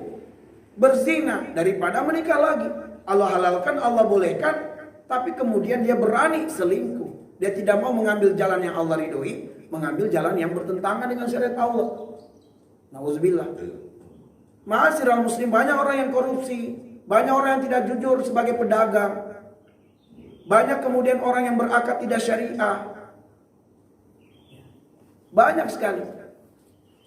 berzina daripada menikah lagi. Allah halalkan, Allah bolehkan, tapi kemudian dia berani selingkuh. Dia tidak mau mengambil jalan yang Allah ridhoi, mengambil jalan yang bertentangan dengan syariat Allah. Nauzubillah. Ma'asyiral muslim, banyak orang yang korupsi, banyak orang yang tidak jujur sebagai pedagang, banyak kemudian orang yang berakad tidak syariah. Banyak sekali.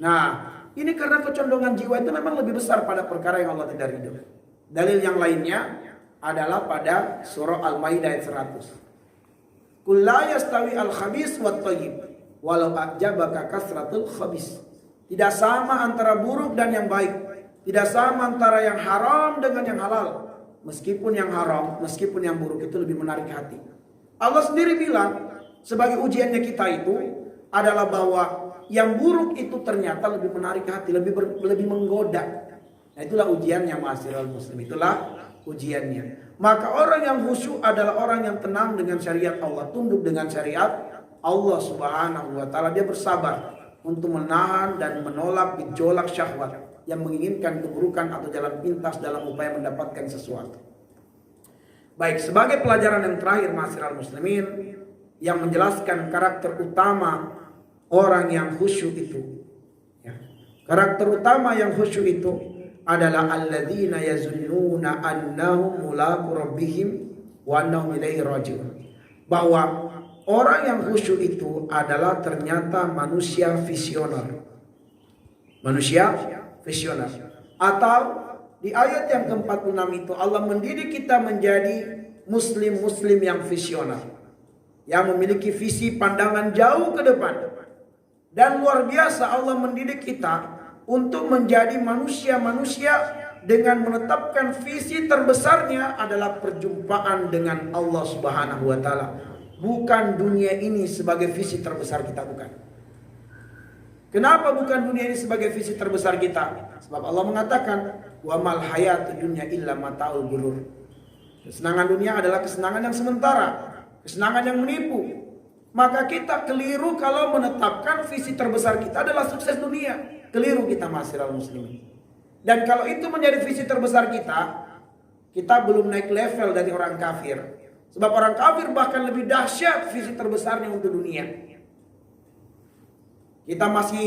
Nah, ini karena kecondongan jiwa itu memang lebih besar pada perkara yang Allah tidak ridhoi. Dalil yang lainnya adalah pada surah Al-Maidah ayat 100. Qul la yastawi al-khabis wat thayyib walau a'jabaka kasratul khabis. Tidak sama antara buruk dan yang baik. Tidak sama antara yang haram dengan yang halal. Meskipun yang haram, meskipun yang buruk itu lebih menarik hati. Allah sendiri bilang sebagai ujiannya kita itu adalah bahwa yang buruk itu ternyata lebih menarik hati, lebih menggoda. Nah, itulah ujiannya ma'asyiral muslim. Itulah ujiannya. Maka orang yang khusyuk adalah orang yang tenang dengan syariat Allah, tunduk dengan syariat Allah Subhanahu wa taala. Dia bersabar untuk menahan dan menolak gejolak syahwat yang menginginkan keburukan atau jalan pintas dalam upaya mendapatkan sesuatu. Baik, sebagai pelajaran yang terakhir ma'asyiral muslimin yang menjelaskan karakter utama orang yang khusyuk itu. Ya. Karakter utama yang khusyuk itu adalah alladzina yazunnuna annahum mulaqu rabbihim wa annahum ilaihi raji'un. Bahwa orang yang khusyuk itu adalah ternyata manusia visioner. Manusia visioner. Atau di ayat yang ke-46 itu Allah mendidik kita menjadi muslim-muslim yang visioner, yang memiliki visi pandangan jauh ke depan. Dan luar biasa Allah mendidik kita untuk menjadi manusia-manusia dengan menetapkan visi terbesarnya adalah perjumpaan dengan Allah Subhanahu wa taala. Bukan dunia ini sebagai visi terbesar kita, bukan. Kenapa bukan dunia ini sebagai visi terbesar kita? Sebab Allah mengatakan, "Wa mal hayatud dunya illa mata'ul ghurur." Kesenangan dunia adalah kesenangan yang sementara, kesenangan yang menipu. Maka kita keliru kalau menetapkan visi terbesar kita adalah sukses dunia. Keliru kita ma'asyiral muslimin. Dan kalau itu menjadi visi terbesar kita belum naik level dari orang kafir. Sebab orang kafir bahkan lebih dahsyat visi terbesarnya untuk dunia. Kita masih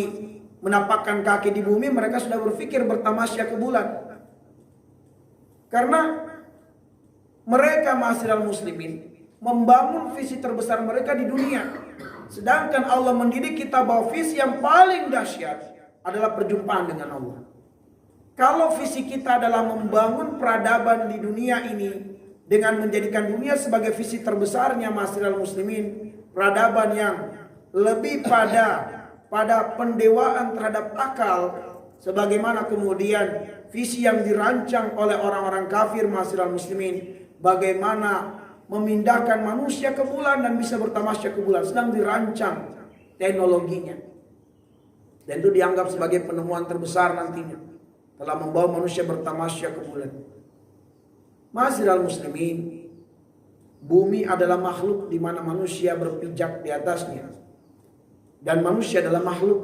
menapakkan kaki di bumi, mereka sudah berpikir bertamasya ke bulan. Karena mereka ma'asyiral muslimin membangun visi terbesar mereka di dunia. Sedangkan Allah mendidik kita bahwa visi yang paling dahsyat adalah perjumpaan dengan Allah. Kalau visi kita adalah membangun peradaban di dunia ini dengan menjadikan dunia sebagai visi terbesarnya ma'asyiral muslimin, peradaban yang lebih pada pendewaan terhadap akal, sebagaimana kemudian visi yang dirancang oleh orang-orang kafir ma'asyiral muslimin, bagaimana memindahkan manusia ke bulan dan bisa bertamasya ke bulan, sedang dirancang teknologinya. Dan itu dianggap sebagai penemuan terbesar nantinya, telah membawa manusia bertamasya ke bulan. Ma'asyiral muslimin, bumi adalah makhluk di mana manusia berpijak di atasnya. Dan manusia adalah makhluk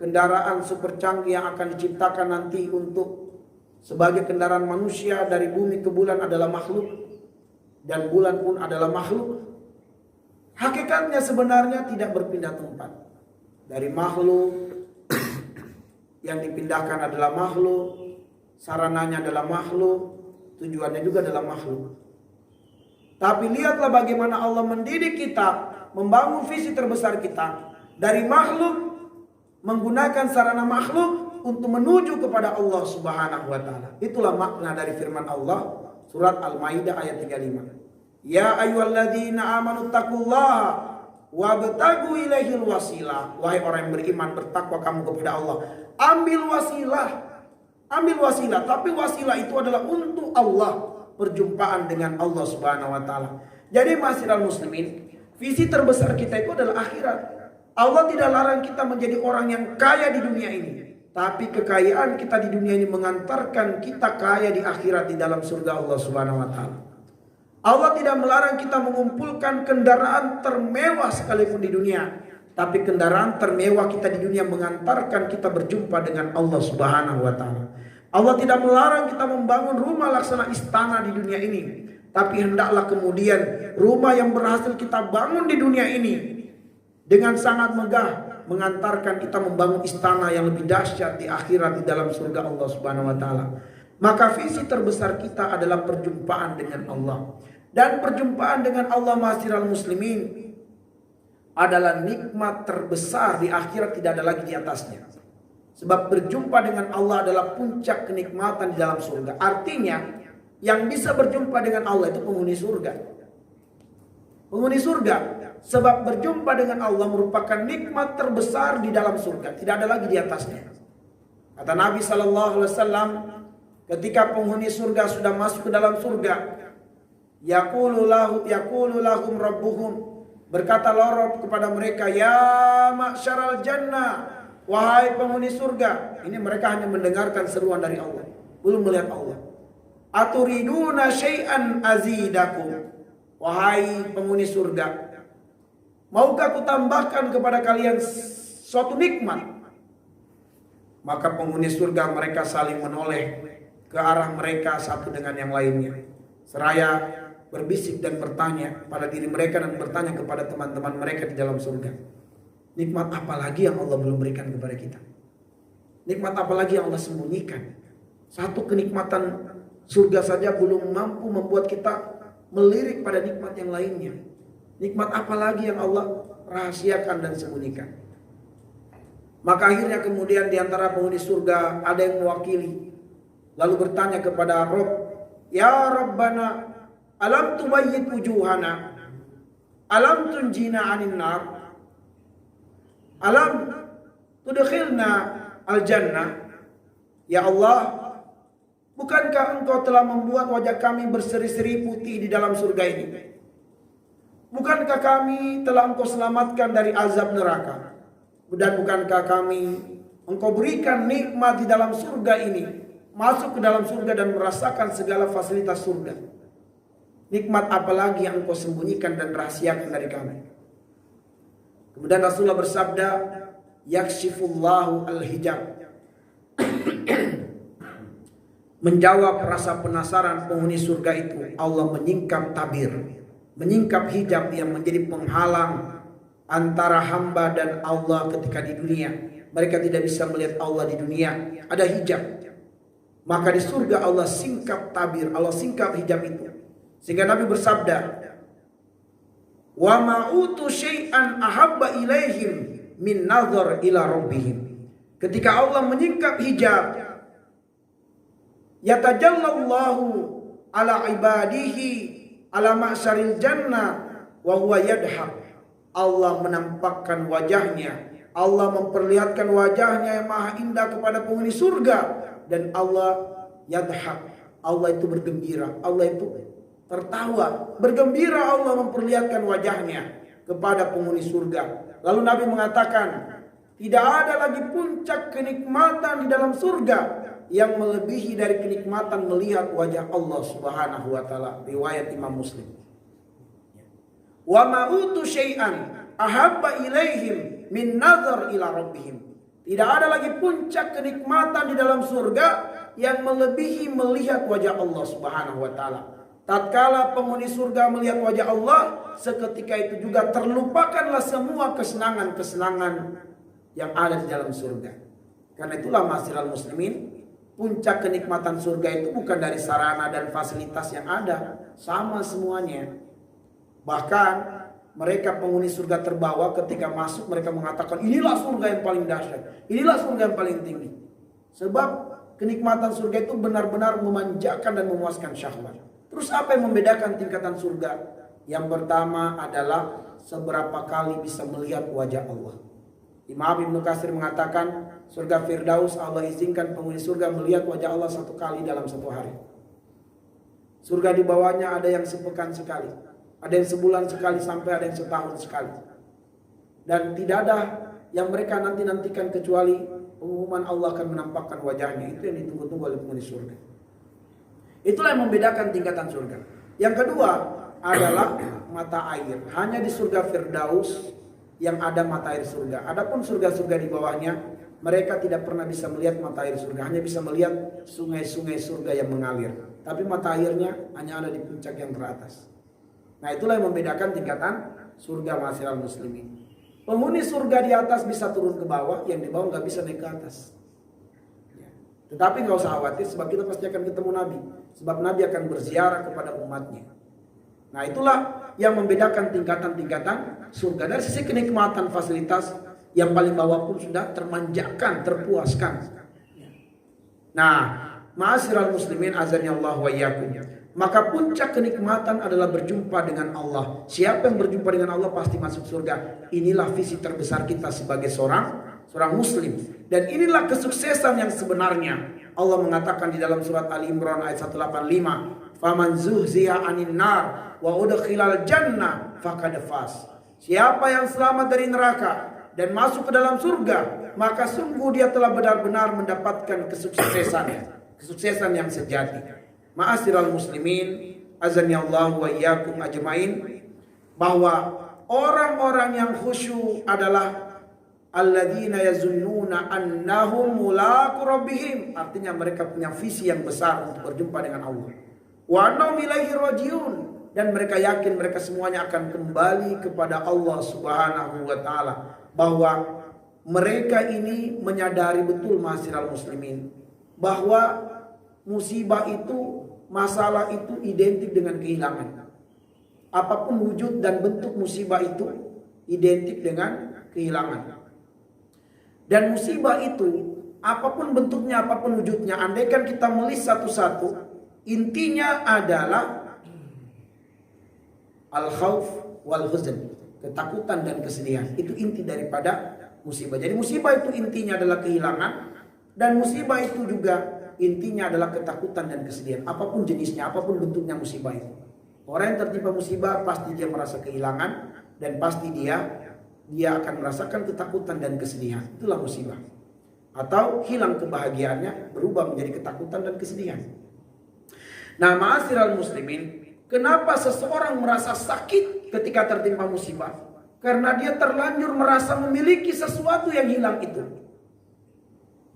kendaraan super canggih yang akan diciptakan nanti untuk sebagai kendaraan manusia dari bumi ke bulan adalah makhluk. Dan bulan pun adalah makhluk. Hakikatnya sebenarnya tidak berpindah tempat. Dari makhluk yang dipindahkan adalah makhluk, sarananya adalah makhluk, tujuannya juga adalah makhluk. Tapi lihatlah bagaimana Allah mendidik kita membangun visi terbesar kita dari makhluk, menggunakan sarana makhluk untuk menuju kepada Allah Subhanahu wa taala. Itulah makna dari firman Allah surat Al-Maidah ayat 35. Ya ayyuhalladzina amanu taqullaha wabtagu ilaihil wasilah. Wahai orang yang beriman, bertakwa kamu kepada Allah. Ambil wasilah. Tapi wasilah itu adalah untuk Allah, perjumpaan dengan Allah Subhanahu wa taala. Jadi ma'asyiral muslimin, visi terbesar kita itu adalah akhirat. Allah tidak larang kita menjadi orang yang kaya di dunia ini, tapi kekayaan kita di dunia ini mengantarkan kita kaya di akhirat di dalam surga Allah Subhanahu wa taala. Allah tidak melarang kita mengumpulkan kendaraan termewah sekalipun di dunia, tapi kendaraan termewah kita di dunia mengantarkan kita berjumpa dengan Allah Subhanahu wa taala. Allah tidak melarang kita membangun rumah laksana istana di dunia ini, tapi hendaklah kemudian rumah yang berhasil kita bangun di dunia ini dengan sangat megah mengantarkan kita membangun istana yang lebih dahsyat di akhirat di dalam surga Allah Subhanahu wa taala. Maka visi terbesar kita adalah perjumpaan dengan Allah. Dan perjumpaan dengan Allah ma'asyiral muslimin adalah nikmat terbesar di akhirat, tidak ada lagi di atasnya. Sebab berjumpa dengan Allah adalah puncak kenikmatan di dalam surga. Artinya yang bisa berjumpa dengan Allah itu penghuni surga. Penghuni surga. Sebab berjumpa dengan Allah merupakan nikmat terbesar di dalam surga. Tidak ada lagi di atasnya. Kata Nabi SAW, ketika penghuni surga sudah masuk ke dalam surga, yaqulu lahum rabbuhum, berkatalah Rabb kepada mereka, ya ma'syaral jannah, wahai penghuni surga. Ini mereka hanya mendengarkan seruan dari Allah, belum melihat Allah. Aturiduna syai'an azidakum, wahai penghuni surga, maukah aku tambahkan kepada kalian suatu nikmat? Maka penghuni surga mereka saling menoleh ke arah mereka satu dengan yang lainnya, seraya berbisik dan bertanya pada diri mereka dan bertanya kepada teman-teman mereka di dalam surga. Nikmat apa lagi yang Allah belum berikan kepada kita? Nikmat apa lagi yang Allah sembunyikan? Satu kenikmatan surga saja belum mampu membuat kita melirik pada nikmat yang lainnya. Nikmat apa lagi yang Allah rahasiakan dan sembunyikan? Maka akhirnya kemudian di antara penghuni surga ada yang mewakili, lalu bertanya kepada Rabb, ya Rabbana, alam tubayyit wujuhana, alam tunjina anin nar, alam tudkhilna al-jannah. Ya Allah, bukankah engkau telah membuat wajah kami berseri-seri putih di dalam surga ini? Bukankah kami telah engkau selamatkan dari azab neraka? Dan bukankah engkau berikan nikmat di dalam surga ini, masuk ke dalam surga dan merasakan segala fasilitas surga? Nikmat apa lagi yang engkau sembunyikan dan rahasiakan dari kami? Kemudian Rasulullah bersabda, yakshifullahu al-hijab. Menjawab rasa penasaran penghuni surga itu, Allah menyingkap tabir, menyingkap hijab yang menjadi penghalang antara hamba dan Allah ketika di dunia. Mereka tidak bisa melihat Allah di dunia, ada hijab. Maka di surga Allah singkap tabir, Allah singkap hijab itu. Sehingga Nabi bersabda, wa ma'utu syai'an ahabba ilaihim min nazar ila rabbihim. Ketika Allah menyingkap hijab, yatajallallahu ala ibadihi ala ma'syaril jannah wa huwa yadhab. Allah menampakkan wajahnya, Allah memperlihatkan wajahnya yang maha indah kepada penghuni surga, dan Allah yadhab, Allah itu bergembira, Allah itu tertawa, bergembira. Allah memperlihatkan wajahnya kepada penghuni surga. Lalu Nabi mengatakan, tidak ada lagi puncak kenikmatan di dalam surga yang melebihi dari kenikmatan melihat wajah Allah Subhanahu wa taala. Riwayat Imam Muslim. Wa ma'utu syai'an ahabba ilaihim min nazar ila rabbihim. Tidak ada lagi puncak kenikmatan di dalam surga yang melebihi melihat wajah Allah Subhanahu wa taala. Tatkala penghuni surga melihat wajah Allah, seketika itu juga terlupakanlah semua kesenangan-kesenangan yang ada di dalam surga. Karena itulah ma'asyiral muslimin, puncak kenikmatan surga itu bukan dari sarana dan fasilitas yang ada, sama semuanya. Bahkan mereka penghuni surga terbawa ketika masuk mereka mengatakan inilah surga yang paling dahsyat, inilah surga yang paling tinggi. Sebab kenikmatan surga itu benar-benar memanjakan dan memuaskan syahwat. Terus apa yang membedakan tingkatan surga? Yang pertama adalah seberapa kali bisa melihat wajah Allah. Imam Ibnu Katsir mengatakan surga Firdaus Allah izinkan penghuni surga melihat wajah Allah 1 kali dalam 1 hari. Surga di bawahnya ada yang sepekan sekali, ada yang sebulan sekali, sampai ada yang setahun sekali. Dan tidak ada yang mereka nantikan kecuali pengumuman Allah akan menampakkan wajahnya. Itu yang ditunggu-tunggu oleh penghuni surga. Itulah yang membedakan tingkatan surga. Yang kedua adalah mata air. Hanya di surga Firdaus yang ada mata air surga. Adapun surga-surga di bawahnya, mereka tidak pernah bisa melihat mata air surga. Hanya bisa melihat sungai-sungai surga yang mengalir. Tapi mata airnya hanya ada di puncak yang teratas. Nah, itulah yang membedakan tingkatan surga ma'asyiral muslimin. Penghuni surga di atas bisa turun ke bawah, yang di bawah nggak bisa naik ke atas. Tetapi nggak usah khawatir, sebab kita pasti akan ketemu Nabi. Sebab Nabi akan berziarah kepada umatnya. Nah, itulah yang membedakan tingkatan-tingkatan surga. Dari sisi kenikmatan fasilitas, yang paling bawah pun sudah termanjakan, terpuaskan. Nah, ma'asyiral muslimin azani Allah wa iyyakum. Maka puncak kenikmatan adalah berjumpa dengan Allah. Siapa yang berjumpa dengan Allah pasti masuk surga. Inilah visi terbesar kita sebagai seorang muslim. Dan inilah kesuksesan yang sebenarnya. Allah mengatakan di dalam surat Ali Imran ayat 185, "Faman zuhziya 'anil nar wa udkhilal jannah faqad faz." Siapa yang selamat dari neraka dan masuk ke dalam surga, maka sungguh dia telah benar-benar mendapatkan kesuksesan yang sejati. Ma'asyiral muslimin azani Allah wa iyyakum ajmain, bahwa orang-orang yang khusyuk adalah alladzina yazunnuna annahum mulaqu rabbihim, artinya mereka punya visi yang besar untuk berjumpa dengan Allah. Wa annahum ilaihi rajiun, dan mereka yakin mereka semuanya akan kembali kepada Allah Subhanahu wa taala, bahwa mereka ini menyadari betul ma'asyiral muslimin bahwa musibah itu, masalah itu identik dengan kehilangan. Apapun wujud dan bentuk musibah itu identik dengan kehilangan. Dan musibah itu, apapun bentuknya, apapun wujudnya, andaikan kita melis satu-satu, intinya adalah al-khauf wal huzn, ketakutan dan kesedihan. Itu inti daripada musibah. Jadi musibah itu intinya adalah kehilangan, dan musibah itu juga intinya adalah ketakutan dan kesedihan. Apapun jenisnya, apapun bentuknya musibah itu. Orang yang tertimpa musibah pasti dia merasa kehilangan, dan pasti dia akan merasakan ketakutan dan kesedihan. Itulah musibah. Atau hilang kebahagiaannya berubah menjadi ketakutan dan kesedihan. Nah, ma'asyiral muslimin, kenapa seseorang merasa sakit ketika tertimpa musibah? Karena dia terlanjur merasa memiliki sesuatu yang hilang itu.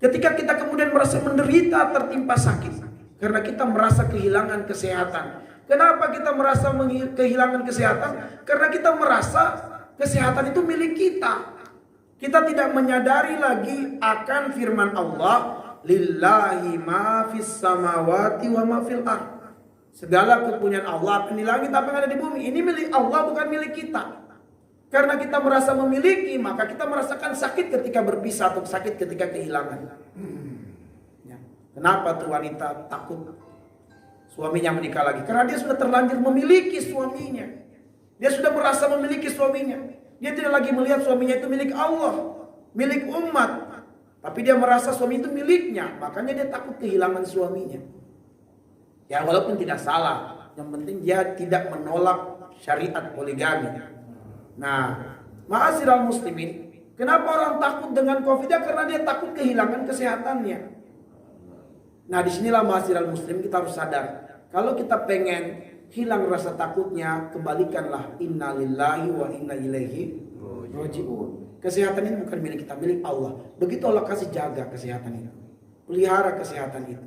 Ketika kita kemudian merasa menderita, tertimpa sakit, karena kita merasa kehilangan kesehatan. Kenapa kita merasa kehilangan kesehatan? Karena kita merasa kesehatan itu milik kita. Kita tidak menyadari lagi akan firman Allah, lillahi ma fis samawati wa ma fil ard. Segala kepunyaan Allah di langit apa yang ada di bumi, ini milik Allah, bukan milik kita. Karena kita merasa memiliki, maka kita merasakan sakit ketika berpisah atau sakit ketika kehilangan. Ya. Kenapa tuh wanita takut suaminya menikah lagi? Karena dia sudah terlanjur memiliki suaminya. Dia sudah merasa memiliki suaminya. Dia tidak lagi melihat suaminya itu milik Allah, milik umat. Tapi dia merasa suami itu miliknya. Makanya dia takut kehilangan suaminya. Ya, walaupun tidak salah. Yang penting dia tidak menolak syariat poligami. Nah, ma'asyiral muslimin, kenapa orang takut dengan COVID? Karena dia takut kehilangan kesehatannya. Nah, disinilah ma'asyiral muslimin kita harus sadar. Kalau kita pengen hilang rasa takutnya, kembalikanlah inna lillahi wa inna ilaihi raji'un. Kesehatan ini bukan milik kita, milik Allah. Begitu Allah kasih, jaga kesehatan itu. Pelihara kesehatan itu.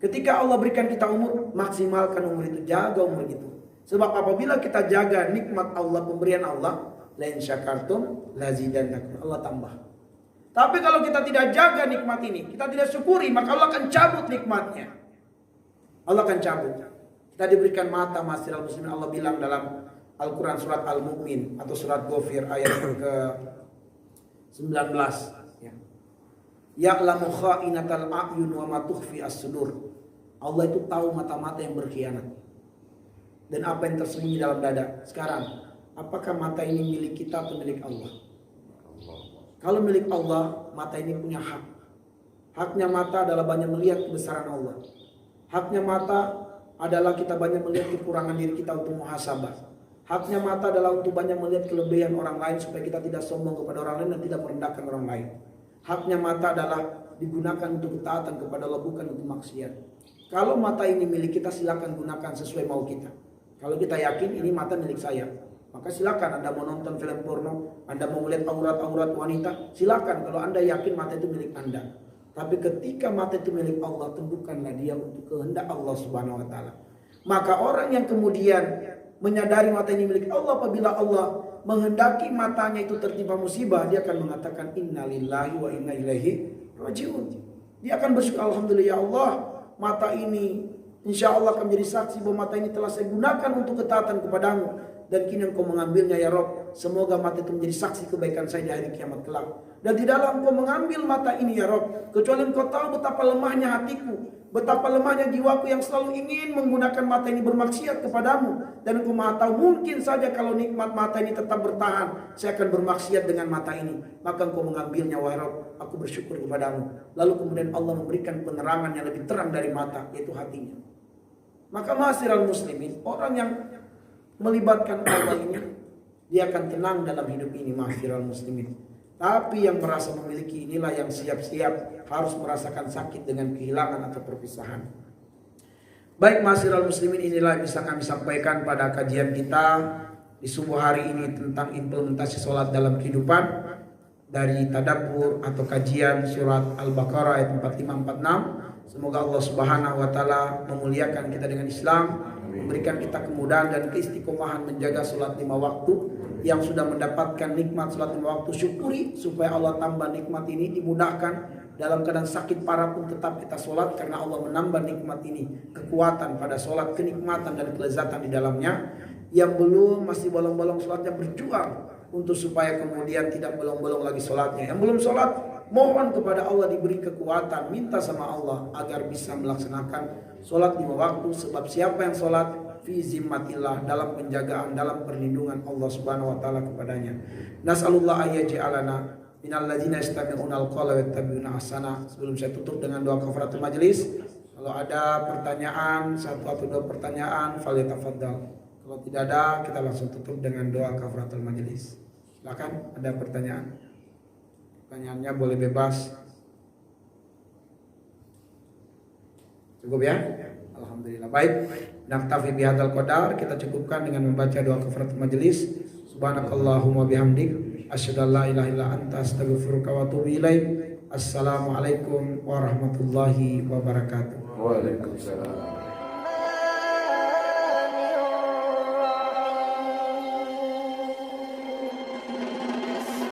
Ketika Allah berikan kita umur, maksimalkan umur itu, jaga umur itu. Sebab apabila kita jaga nikmat Allah, pemberian Allah, la in syakartum lazidannakum, Allah tambah. Tapi kalau kita tidak jaga nikmat ini, kita tidak syukuri, maka Allah akan cabut nikmatnya. Allah akan cabut. Kita diberikan mata, ma'asyiral muslimin, Allah bilang dalam Al-Quran surat Al-Mu'min atau surat Ghafir ayat yang ke-19. Ya. Ya'lamu kha'inatal a'yun wa ma tukhfi as-sudur. Allah itu tahu mata-mata yang berkhianat dan apa yang tersembunyi dalam dada. Sekarang, apakah mata ini milik kita atau milik Allah? Kalau milik Allah, mata ini punya hak. Haknya mata adalah banyak melihat kebesaran Allah. Haknya mata adalah kita banyak melihat kekurangan diri kita untuk muhasabah. Haknya mata adalah untuk banyak melihat kelebihan orang lain supaya kita tidak sombong kepada orang lain dan tidak merendahkan orang lain. Haknya mata adalah digunakan untuk ketaatan kepada Allah, bukan untuk maksiat. Kalau mata ini milik kita, silakan gunakan sesuai mau kita. Kalau kita yakin ini mata milik saya, maka silakan. Anda mau nonton film porno, Anda mau melihat aurat-aurat wanita, silakan. Kalau Anda yakin mata itu milik Anda. Tapi ketika mata itu milik Allah, tundukkanlah dia untuk kehendak Allah Subhanahu wa taala. Maka orang yang kemudian menyadari mata ini milik Allah, apabila Allah menghendaki matanya itu tertimpa musibah, dia akan mengatakan innalillahi wa inna ilaihi rajiun. Dia akan bersyukur, alhamdulillah ya Allah, mata ini insya Allah akan menjadi saksi bahwa mata ini telah saya gunakan untuk ketaatan kepadamu, dan kini engkau mengambilnya ya Rob. Semoga mata itu menjadi saksi kebaikan saya di hari kiamat kelak. Dan tidaklah engkau mengambil mata ini ya Rob, kecuali engkau tahu betapa lemahnya hatiku, betapa lemahnya jiwaku yang selalu ingin menggunakan mata ini bermaksiat kepadamu. Dan engkau maha tahu, mungkin saja kalau nikmat mata ini tetap bertahan, saya akan bermaksiat dengan mata ini. Maka engkau mengambilnya wahai Rob, aku bersyukur kepadamu. Lalu kemudian Allah memberikan penerangan yang lebih terang dari mata, yaitu hatinya. Maka ma'asyiral muslimin, orang yang melibatkan Allah ini, dia akan tenang dalam hidup ini, ma'asyiral muslimin. Tapi yang merasa memiliki inilah yang siap-siap harus merasakan sakit dengan kehilangan atau perpisahan. Baik ma'asyiral muslimin, inilah yang bisa kami sampaikan pada kajian kita di subuh hari ini tentang implementasi sholat dalam kehidupan dari tadabbur atau kajian surat Al-Baqarah ayat 45-46. Semoga Allah Subhanahu wa taala memuliakan kita dengan Islam, memberikan kita kemudahan dan keistiqomahan menjaga salat 5 waktu. Yang sudah mendapatkan nikmat salat 5 waktu, syukuri supaya Allah tambah nikmat ini, dimudahkan dalam keadaan sakit parah pun tetap kita salat karena Allah menambah nikmat ini, kekuatan pada salat, kenikmatan dan kelezatan di dalamnya. Yang belum masih bolong-bolong salatnya, berjuang untuk supaya kemudian tidak bolong-bolong lagi salatnya. Yang belum salat, mohon kepada Allah diberi kekuatan, minta sama Allah agar bisa melaksanakan sholat 5 waktu. Sebab siapa yang sholat fi zimmatillah, dalam penjagaan, dalam perlindungan Allah Subhanahu wa taala kepadanya. Nas'alullah ayyaj'alana minal ladzina yastami'una al-qawla wayattabi'una ahsana. Sebelum saya tutup dengan doa kafaratul majelis, kalau ada pertanyaan, satu atau dua pertanyaan, falyatafaddal. Kalau tidak ada, kita langsung tutup dengan doa kafaratul majelis. Silakan, ada pertanyaan? Pertanyaannya boleh bebas. Cukup ya? Alhamdulillah. Baik. Naktafi bihadzal qadar, kita cukupkan dengan membaca doa kafaratul majelis. Subhanakallahumma bihamdik, asyhadu an la ilaha illa anta, astaghfiruka wa atubu ilaik. Assalamualaikum warahmatullahi wabarakatuh. Waalaikumsalam.